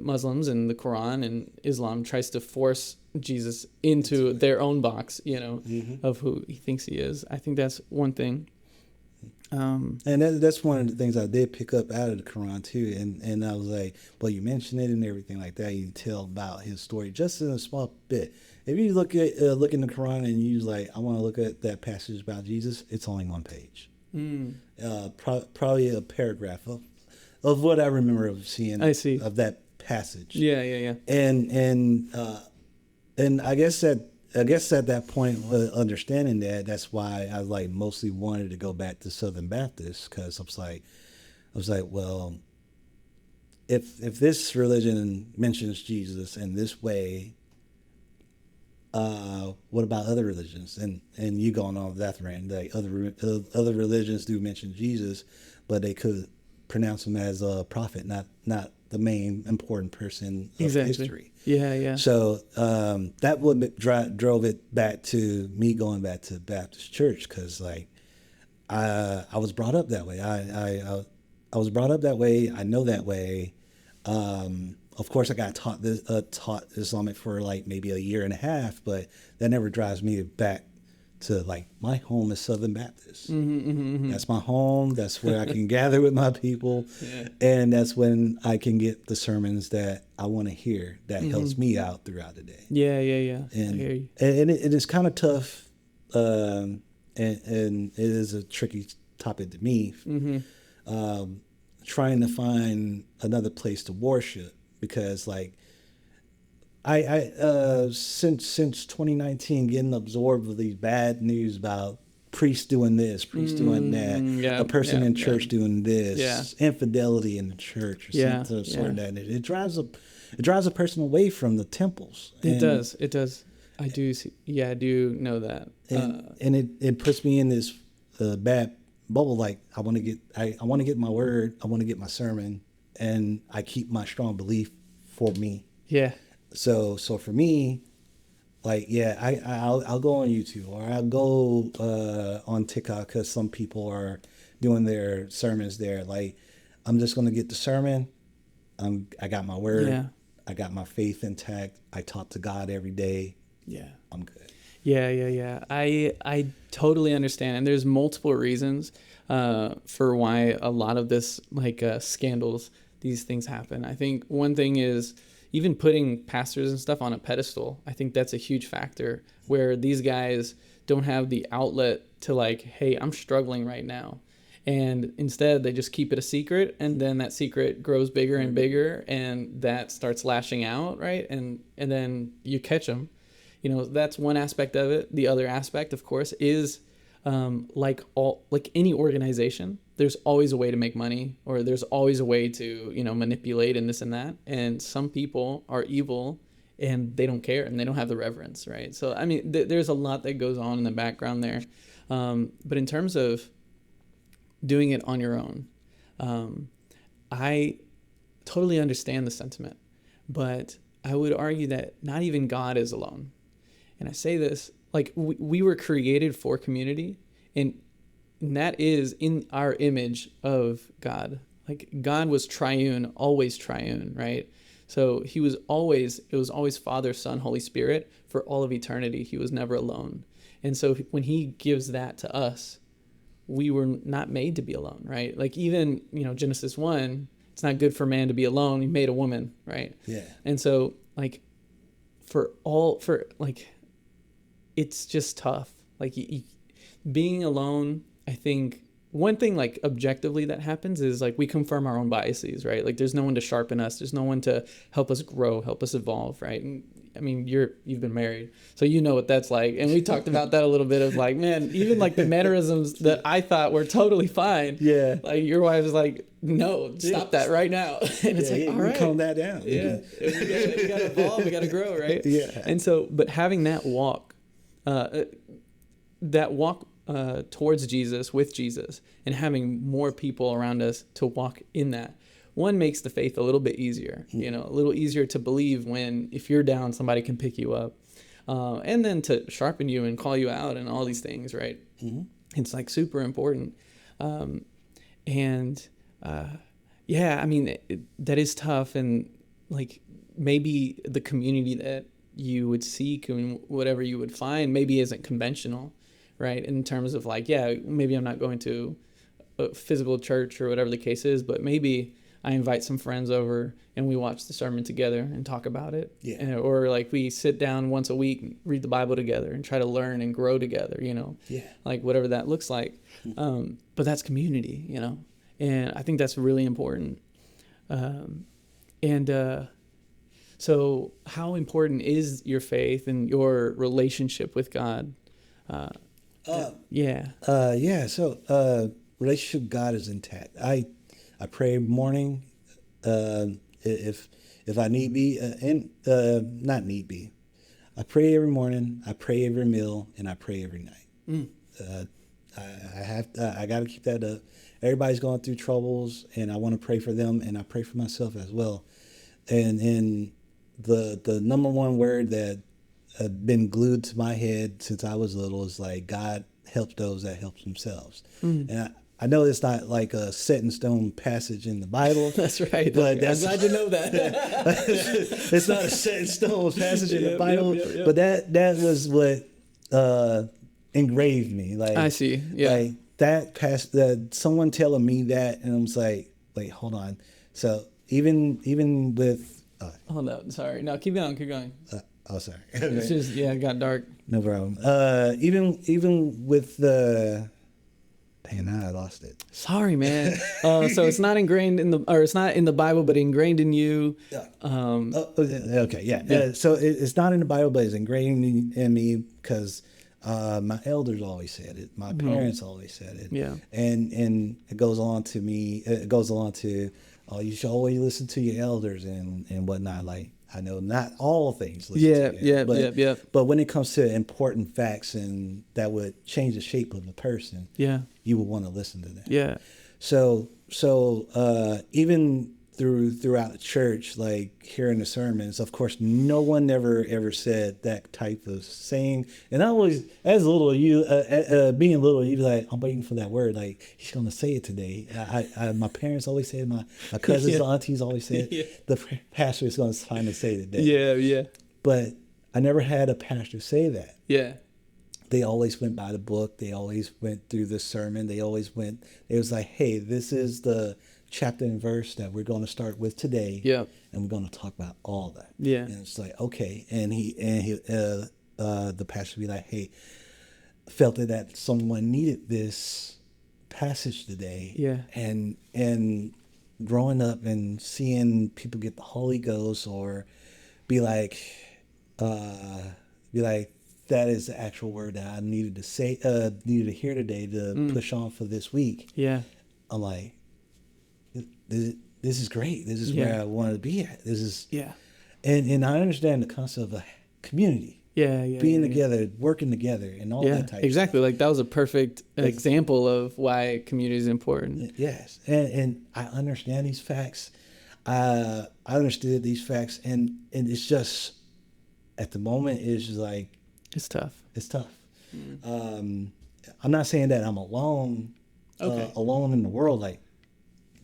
C: Muslims and the Quran and Islam tries to force Jesus into their own box, of who he thinks he is. I think that's one thing.
E: And that's one of the things I did pick up out of the Quran too. And I was like, well, you mentioned it and everything like that. You tell about his story just in a small bit. If you look in the Quran and you like, I want to look at that passage about Jesus, it's only one page. Probably a paragraph of what I remember of seeing.
C: I see.
E: Of that passage.
C: Yeah.
E: And I guess at that point, understanding that's why I like mostly wanted to go back to Southern Baptist, because I was like, well, if this religion mentions Jesus in this way, what about other religions? And you going on that rant, like other religions do mention Jesus, but they could pronounce him as a prophet, not the main important person of history.
C: Yeah.
E: So that would drove it back to me going back to Baptist church, because like I was brought up that way. I was brought up that way. I know that way. Of course, I got taught Islamic for like maybe a year and a half, but that never drives me back to like my home is Southern Baptist. That's my home. That's where I can gather with my people, and that's when I can get the sermons that I want to hear. That helps me out throughout the day.
C: Yeah.
E: And
C: I hear you.
E: and it is kind of tough, and it is a tricky topic to me. Trying to find another place to worship, because like I since 2019 getting absorbed with these bad news about priests doing this, priests doing that, a person in church doing this, infidelity in the church, or something like that. It drives a person away from the temples.
C: It does. I do see. Yeah, I do know that.
E: And it puts me in this bad bubble. Like I want to get my word, I want to get my sermon, and I keep my strong belief for me.
C: Yeah.
E: So for me, like, I'll go on YouTube, or I'll go on TikTok, because some people are doing their sermons there. Like, I'm just going to get the sermon. I got my word.
C: Yeah.
E: I got my faith intact. I talk to God every day.
C: Yeah.
E: I'm good.
C: Yeah. I totally understand. And there's multiple reasons for why a lot of this, like scandals, these things happen. I think one thing is even putting pastors and stuff on a pedestal. I think that's a huge factor, where these guys don't have the outlet to like, hey, I'm struggling right now. And instead they just keep it a secret, and then that secret grows bigger and bigger, and that starts lashing out, right? And then you catch them. You know, that's one aspect of it. The other aspect, of course, is like any organization, there's always a way to make money, or there's always a way to, manipulate and this and that. And some people are evil and they don't care, and they don't have the reverence, right? So, I mean, there's a lot that goes on in the background there. But in terms of doing it on your own, I totally understand the sentiment, but I would argue that not even God is alone. And I say this, like, we were created for community, and that is in our image of God. Like, God was triune, always triune, right? So it was always Father, Son, Holy Spirit for all of eternity. He was never alone. And so when he gives that to us, we were not made to be alone, right? Like, even, Genesis 1, it's not good for man to be alone. He made a woman, right?
E: Yeah.
C: And so, like, it's just tough. Like, being alone, I think one thing, like, objectively that happens is, like, we confirm our own biases, right? Like, there's no one to sharpen us. There's no one to help us grow, help us evolve, right? And I mean, you've been married, so you know what that's like. And we talked about that a little bit of, like, man, even like the mannerisms that I thought were totally fine.
E: Yeah.
C: Like, your wife is like, no, stop that right now. And it's all right.
E: Calm that down.
C: Yeah. We gotta evolve, we gotta grow, right?
E: Yeah.
C: And so, but having that walk towards Jesus, with Jesus, and having more people around us to walk in that, one makes the faith a little bit easier, a little easier to believe when, if you're down, somebody can pick you up, and then to sharpen you and call you out and all these things, right? Mm-hmm. It's like super important. I mean, that is tough. And like, maybe the community that you would seek and whatever you would find maybe isn't conventional, right? In terms of, like, maybe I'm not going to
A: a physical church or whatever the case is, but maybe I invite some friends over and we watch the sermon together and talk about it.
E: Yeah.
A: Or like we sit down once a week and read the Bible together and try to learn and grow together,
E: Yeah.
A: like whatever that looks like. But that's community, and I think that's really important. So how important is your faith and your relationship with God? Yeah.
E: So relationship with God is intact. I pray every morning, if I need be, and not need be. I pray every morning, I pray every meal, and I pray every night. I got to keep that up. Everybody's going through troubles, and I want to pray for them, and I pray for myself as well. And the number one word that been glued to my head since I was little is like, God helps those that help themselves. And I know it's not like a set in stone passage in the Bible.
A: That's right.
E: But
A: I'm glad you know that.
E: It's not a set in stone passage in the Bible. Yep. But that was what engraved me. Like,
A: I see. Yeah.
E: Like that someone telling me that, and I was like, wait, hold on. So even with
A: hold up. Sorry. No, keep going.
E: Sorry.
A: It's just it got dark.
E: No problem. Even with the. Dang, now I lost it.
A: Sorry, man. So it's not ingrained it's not in the Bible, but ingrained in you.
E: Okay, yeah. So it's not in the Bible, but it's ingrained in me because my elders always said it. My parents always said it.
A: Yeah.
E: And it goes on to me. It goes along to, you should always listen to your elders and whatnot. Like, I know not all things. But when it comes to important facts and that would change the shape of the person, you would want to listen to that.
A: Yeah.
E: So even throughout the church, like hearing the sermons, of course, no one ever said that type of saying. And I always, as little you, being little, you'd be like, I'm waiting for that word. Like, he's going to say it today. My parents always said, my cousins, aunties always said, the pastor is going to finally say it today.
A: Yeah.
E: But I never had a pastor say that.
A: Yeah.
E: They always went by the book. They always went through the sermon. It was like, hey, this is the chapter and verse that we're going to start with today.
A: Yeah.
E: And we're going to talk about all that.
A: Yeah.
E: And it's like, okay. And the pastor would be like, hey, felt that someone needed this passage today.
A: Yeah.
E: And growing up and seeing people get the Holy Ghost or be like, that is the actual word that I needed to say, needed to hear today to push on for this week.
A: Yeah.
E: I'm like, this is great. This is where I wanted to be at. This is and I understand the concept of community. Being together, working together, and all that type.
A: Exactly. Like that was a perfect example of why community is important.
E: Yes, and I understand these facts. I understood these facts, and it's just at the moment it's just like
A: it's tough.
E: It's tough. I'm not saying that I'm alone. Alone in the world, like.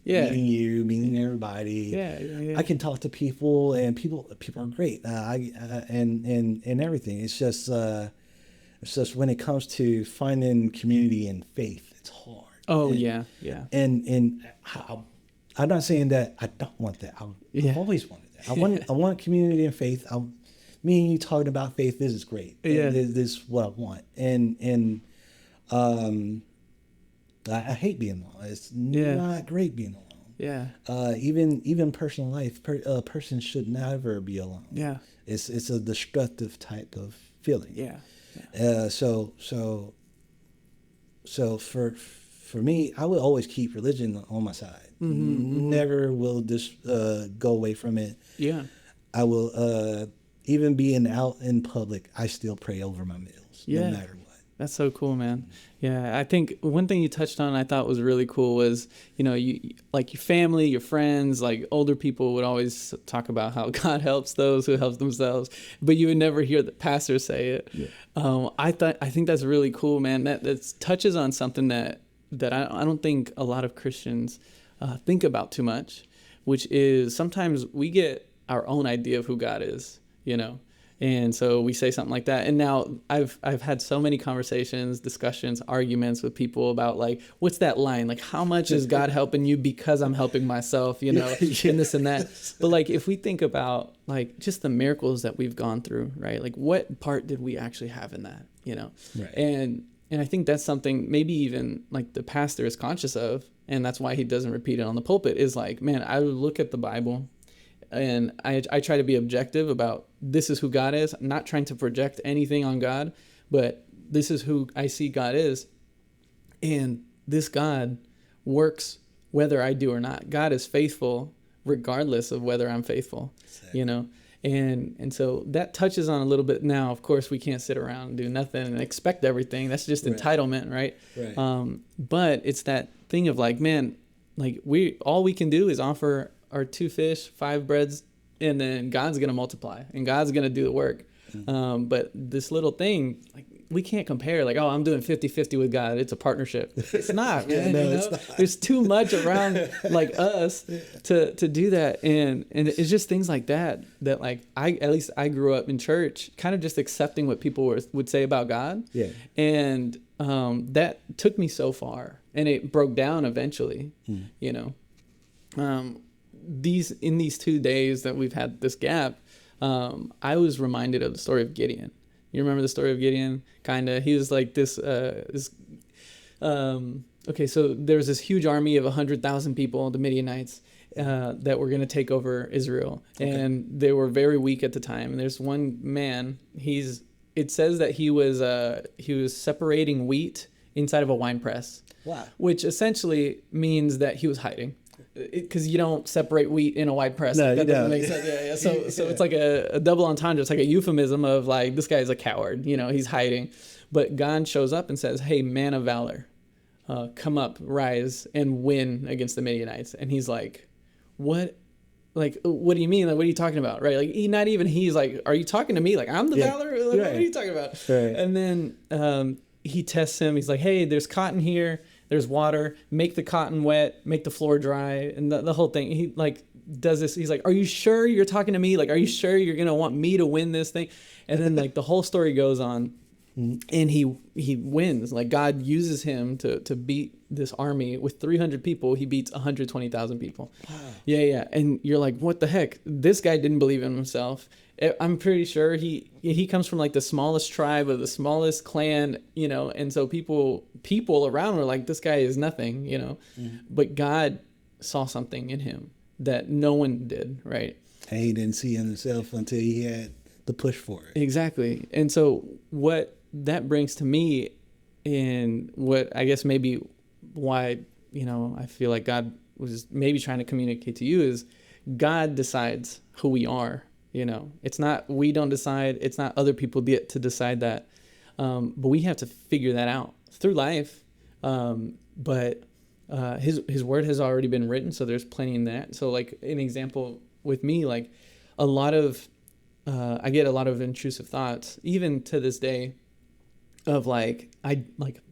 E: Meeting you, meeting everybody. I can talk to people, and people are great. And everything. It's just when it comes to finding community and faith, it's hard. And I'm not saying that I don't want that. I've always wanted that. I want community and faith. Me and you talking about faith. This is great. This is what I want. And I hate being alone. It's not great being alone.
A: Yeah.
E: Even personal life, a person should never be alone.
A: Yeah.
E: It's a destructive type of feeling.
A: Yeah.
E: So for me, I will always keep religion on my side. Never will just go away from it.
A: Yeah.
E: I will even being out in public, I still pray over my meals, no matter what.
A: That's so cool, man. Yeah, I think one thing you touched on I thought was really cool was, you like your family, your friends, like older people would always talk about how God helps those who help themselves, but you would never hear the pastor say it. Yeah. I think that's really cool, man. That touches on something that I don't think a lot of Christians think about too much, which is sometimes we get our own idea of who God is,
C: And so we say something like that. And now I've had so many conversations, discussions, arguments with people about like, what's that line? Like, how much is God helping you because I'm helping myself, you know, and this and that. But like, if we think about like just the miracles that we've gone through, right? Like what part did we actually have in that, you know?
E: Right.
C: And I think that's something maybe even like the pastor is conscious of. And that's why he doesn't repeat it on the pulpit is like, man, I would look at the Bible and I try to be objective about this is who God is. I'm not trying to project anything on God, but this is who I see God is. And this God works whether I do or not. God is faithful regardless of whether I'm faithful, exactly. You know? And so that touches on a little bit. Now, of course, we can't sit around and do nothing and expect everything. That's just entitlement, right? But it's that thing of like, man, like all we can do is offer our 2 fish, 5 breads, and then God's going to multiply and God's going to do the work. But this little thing, like we can't compare like, oh, I'm doing 50-50 with God. It's a partnership. It's not, man. No, it's not. There's too much around like us to do that. And it's just things like that like at least I grew up in church, kind of just accepting what people would say about God. Yeah. And that took me so far and it broke down eventually, you know. In these 2 days that we've had this gap, I was reminded of the story of Gideon. You remember the story of Gideon? Kinda. He was like this. Okay, so there was this huge army of 100,000 people, the Midianites, that were going to take over Israel, and they were very weak at the time. And there's one man. It says that he was separating wheat inside of a wine press. Wow. Which essentially means that he was hiding. Because you don't separate wheat in a wine press. No, that doesn't make sense. Yeah. So it's like a double entendre. It's like a euphemism of like, this guy's a coward. You know, he's hiding. But God shows up and says, hey, man of valor, come up, rise, and win against the Midianites. And he's like, what? Like, what do you mean? Like, what are you talking about? Right? Like, he's like, are you talking to me? Like, I'm the valor? Like, what are you talking about? Right. And then he tests him. He's like, hey, there's cotton here. There's water, make the cotton wet, make the floor dry, and the whole thing. He like does this. He's like, are you sure you're talking to me? Like, are you sure you're going to want me to win this thing? And then like the whole story goes on and he wins. Like God uses him to beat this army with 300 people. He beats 120,000 people. Wow. Yeah. And you're like, what the heck? This guy didn't believe in himself. I'm pretty sure he comes from like the smallest tribe of the smallest clan, you know, and so people around were like, this guy is nothing, you know, but God saw something in him that no one did, right?
E: And he didn't see himself until he had the push for it.
C: Exactly. And so what that brings to me, and what I guess maybe why, you know, I feel like God was maybe trying to communicate to you is God decides who we are. You know, it's not, we don't decide, it's not other people get to decide that. But we have to figure that out through life. But his word has already been written. So there's plenty in that. So like an example with me, like a lot of, I get a lot of intrusive thoughts, even to this day, of like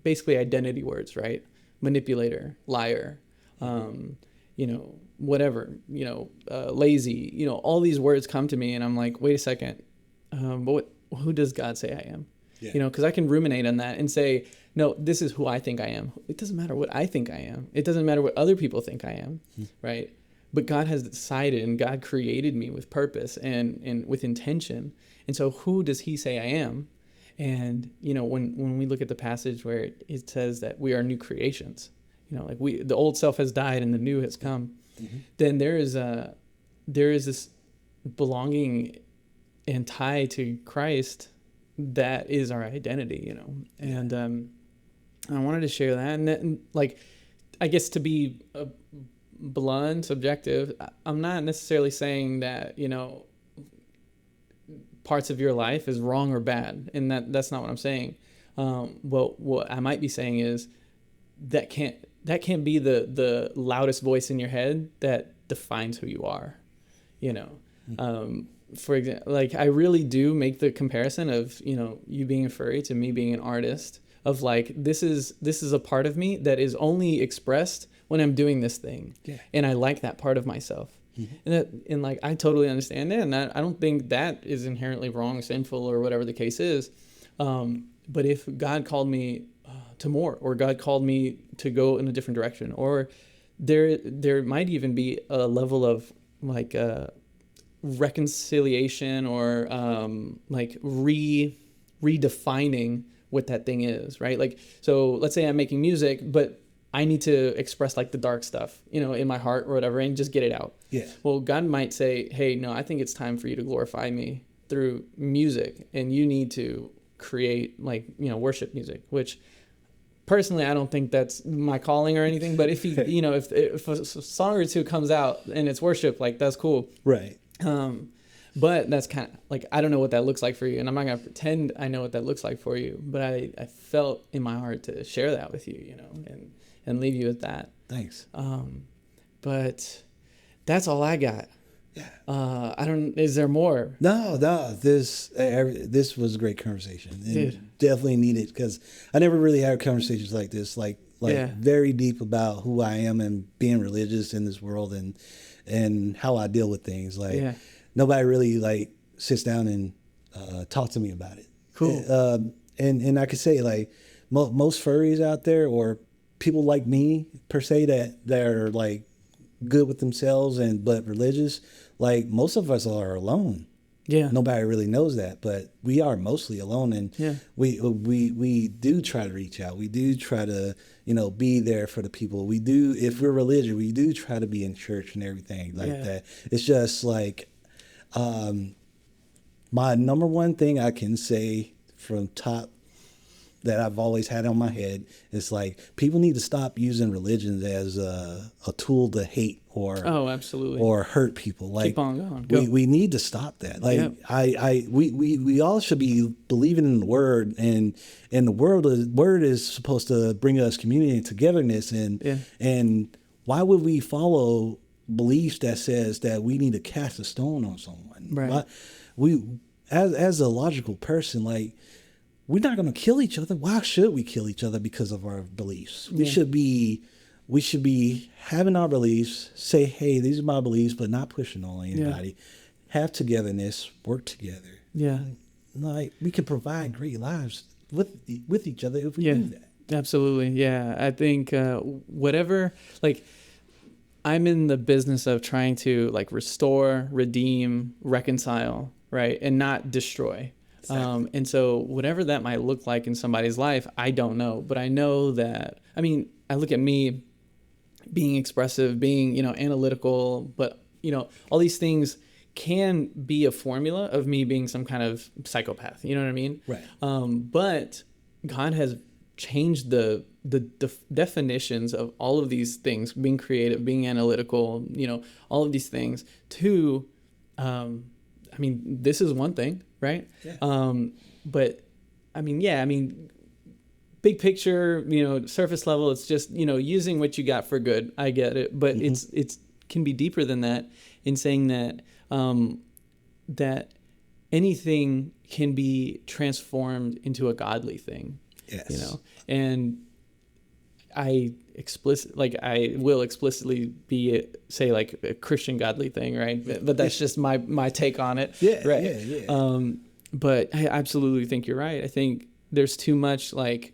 C: basically identity words, right? Manipulator, liar, you know, whatever, you know, lazy, you know, all these words come to me and I'm like, wait a second. But who does God say I am? Yeah. You know, because I can ruminate on that and say, no, this is who I think I am. It doesn't matter what I think I am. It doesn't matter what other people think I am, right? But God has decided, and God created me with purpose and with intention. And so who does he say I am? And, you know, when we look at the passage where it says that we are new creations, you know, like the old self has died and the new has come, then there is this belonging and tie to Christ that is our identity, you know. And I wanted to share that. And like, I guess to be blunt, subjective, I'm not necessarily saying that, you know, parts of your life is wrong or bad, and that's not what I'm saying. Well, what I might be saying is that can't be the loudest voice in your head that defines who you are, you know. For example, like I really do make the comparison of, you know, you being a furry to me being an artist, of like this is a part of me that is only expressed when I'm doing this thing, and I like that part of myself.
A: And like, I totally understand that. And I don't think that is inherently wrong, sinful, or whatever the case is. But if God called me to more, or God called me to go in a different direction, or there might even be a level of like reconciliation, or like redefining what that thing is, right? Like, so let's say I'm making music, but I need to express like the dark stuff, in my heart or whatever, and just get it out.
E: Yeah.
A: Well, God might say, hey, no, I think it's time for you to glorify me through music, and you need to create like, worship music, which personally, I don't think that's my calling or anything, but if if a song or two comes out and it's worship, like, that's cool.
E: Right.
A: But that's kind of like, I don't know what that looks like for you, and I'm not going to pretend I know what that looks like for you, but I felt in my heart to share that with you, and leave you with that.
E: Thanks.
A: But that's all I got.
E: Yeah.
A: Is there more?
E: No, this was a great conversation. And
A: Dude.
E: definitely needed, because I never really had conversations like this, like very deep about who I am and being religious in this world, and how I deal with things. Like, nobody really like sits down and talk to me about it.
A: Cool.
E: And I could say, like, most furries out there, or people like me per se, that are like good with themselves but religious, like, most of us are alone.
A: Yeah.
E: Nobody really knows that, but we are mostly alone, and we do try to reach out. We do try to, be there for the people. We do, if we're religious, we do try to be in church and everything like that. It's just like, my number one thing I can say from top that I've always had on my head is, like, people need to stop using religion as a tool to hate
A: absolutely,
E: or hurt people. Like,
A: keep on going. Go.
E: We need to stop that. Like, we all should be believing in the word, and the word is supposed to bring us community and togetherness, and why would we follow beliefs that says that we need to cast a stone on someone?
A: Right.
E: As a logical person, like, we're not going to kill each other. Why should we kill each other because of our beliefs? We should be having our beliefs, say, hey, these are my beliefs, but not pushing on anybody. Have togetherness, work together.
A: Yeah.
E: Like, we can provide great lives with each other if we do that.
A: Absolutely. Yeah. I think whatever, like, I'm in the business of trying to, like, restore, redeem, reconcile, right? And not destroy. Exactly. And so whatever that might look like in somebody's life, I don't know. But I know that, I look at me being expressive, being, analytical, but, all these things can be a formula of me being some kind of psychopath. You know what I mean?
E: Right.
A: But God has changed the definitions of all of these things, being creative, being analytical, all of these things to, this is one thing, right? Yeah. But big picture, surface level, it's just, using what you got for good. I get it. But it's can be deeper than that, in saying that, that anything can be transformed into a godly thing.
E: Yes.
A: And I will explicitly say like a Christian godly thing, right? But that's just my take on it.
E: Yeah.
A: Right.
E: Yeah.
A: But I absolutely think you're right. I think there's too much, like,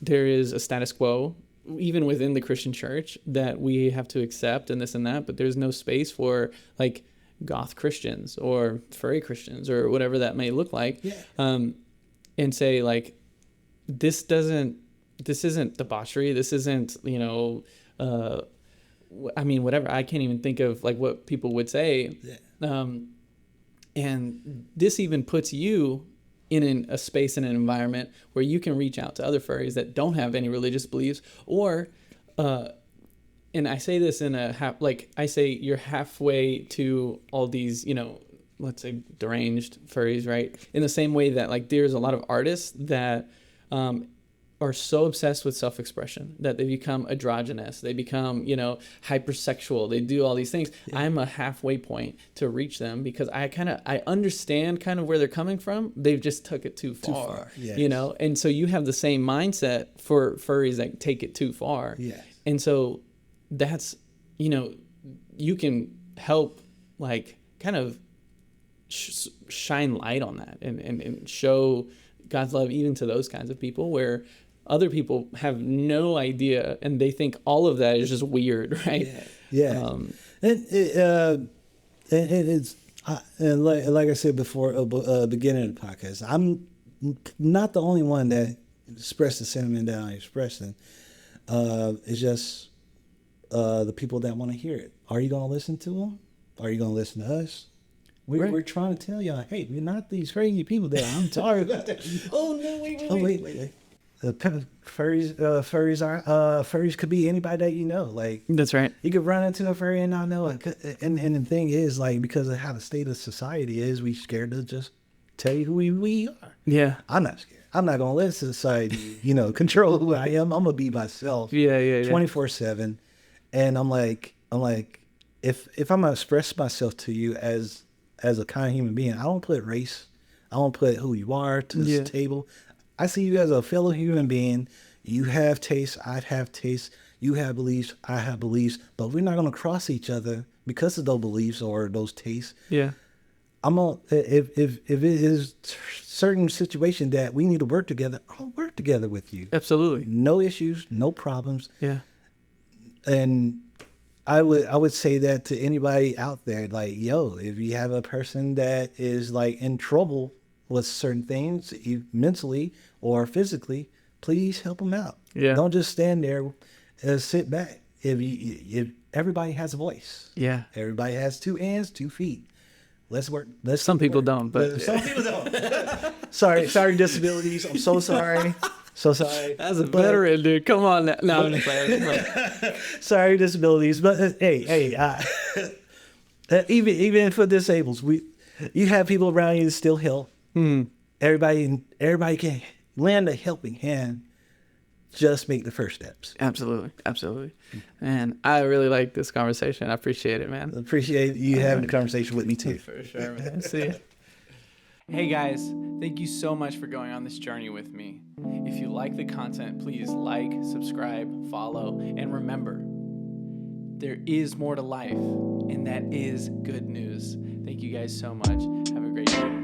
A: there is a status quo even within the Christian church that we have to accept, and this and that, but there's no space for, like, goth Christians or furry Christians or whatever that may look like.
E: Yeah.
A: And say, like, this isn't debauchery. This isn't, whatever. I can't even think of, like, what people would say. Yeah. And this even puts you in a space and an environment where you can reach out to other furries that don't have any religious beliefs, or, and I say this in I say you're halfway to all these, let's say deranged furries, right? In the same way that, like, there's a lot of artists that are so obsessed with self-expression that they become androgynous, they become, hypersexual, they do all these things. Yeah. I'm a halfway point to reach them because I understand kind of where they're coming from. They've just took it too far. Yes. And so you have the same mindset for furries that take it too far.
E: Yes.
A: And so that's, you can help like kind of shine light on that and show God's love even to those kinds of people where other people have no idea and they think all of that is just weird, right?
E: Yeah. And it's and like I said before, beginning of the podcast, I'm not the only one that expressed the sentiment that I'm expressing. It's just the people that want to hear it. Are you going to listen to them? Are you going to listen to us? We're trying to tell y'all, hey, we're not these crazy people that I'm sorry about that. Oh no, wait. Furries could be anybody that you know. Like,
A: That's right.
E: you could run into a furry and not know it. And the thing is, like, because of how the state of society is, we scared to just tell you who we are.
A: Yeah.
E: I'm not scared. I'm not gonna let society, control who I am. I'm gonna be myself.
A: Yeah.
E: 24/7. And I'm like, if I'm gonna express myself to you as a kind of human being, I don't put race, I don't put who you are to this table. I see you as a fellow human being. You have tastes, I have tastes. You have beliefs, I have beliefs. But we're not gonna cross each other because of those beliefs or those tastes.
A: Yeah.
E: If it is certain situation that we need to work together, I'll work together with you.
A: Absolutely.
E: No issues, no problems.
A: Yeah.
E: And I would say that to anybody out there, like, yo, if you have a person that is like in trouble with certain things, mentally or physically, please help them out.
A: Yeah.
E: Don't just stand there and sit back. If everybody has a voice.
A: Yeah.
E: Everybody has 2 hands, 2 feet. Let's work.
A: Some people don't, but
E: some people don't. sorry, disabilities. I'm so sorry. So sorry.
A: That's a veteran, dude. Come on now. No, I'm just playing.
E: Sorry, disabilities. But hey, even for disabled, you have people around you that still help. Everybody can lend a helping hand. Just make the first steps.
A: Absolutely. Man, I really like this conversation. I appreciate it, man.
E: Appreciate you having a conversation with me too.
A: For sure, man. See ya. Hey guys, thank you so much for going on this journey with me. If you like the content, please like, subscribe, follow, and remember, there is more to life, and that is good news. Thank you guys so much. Have a great day.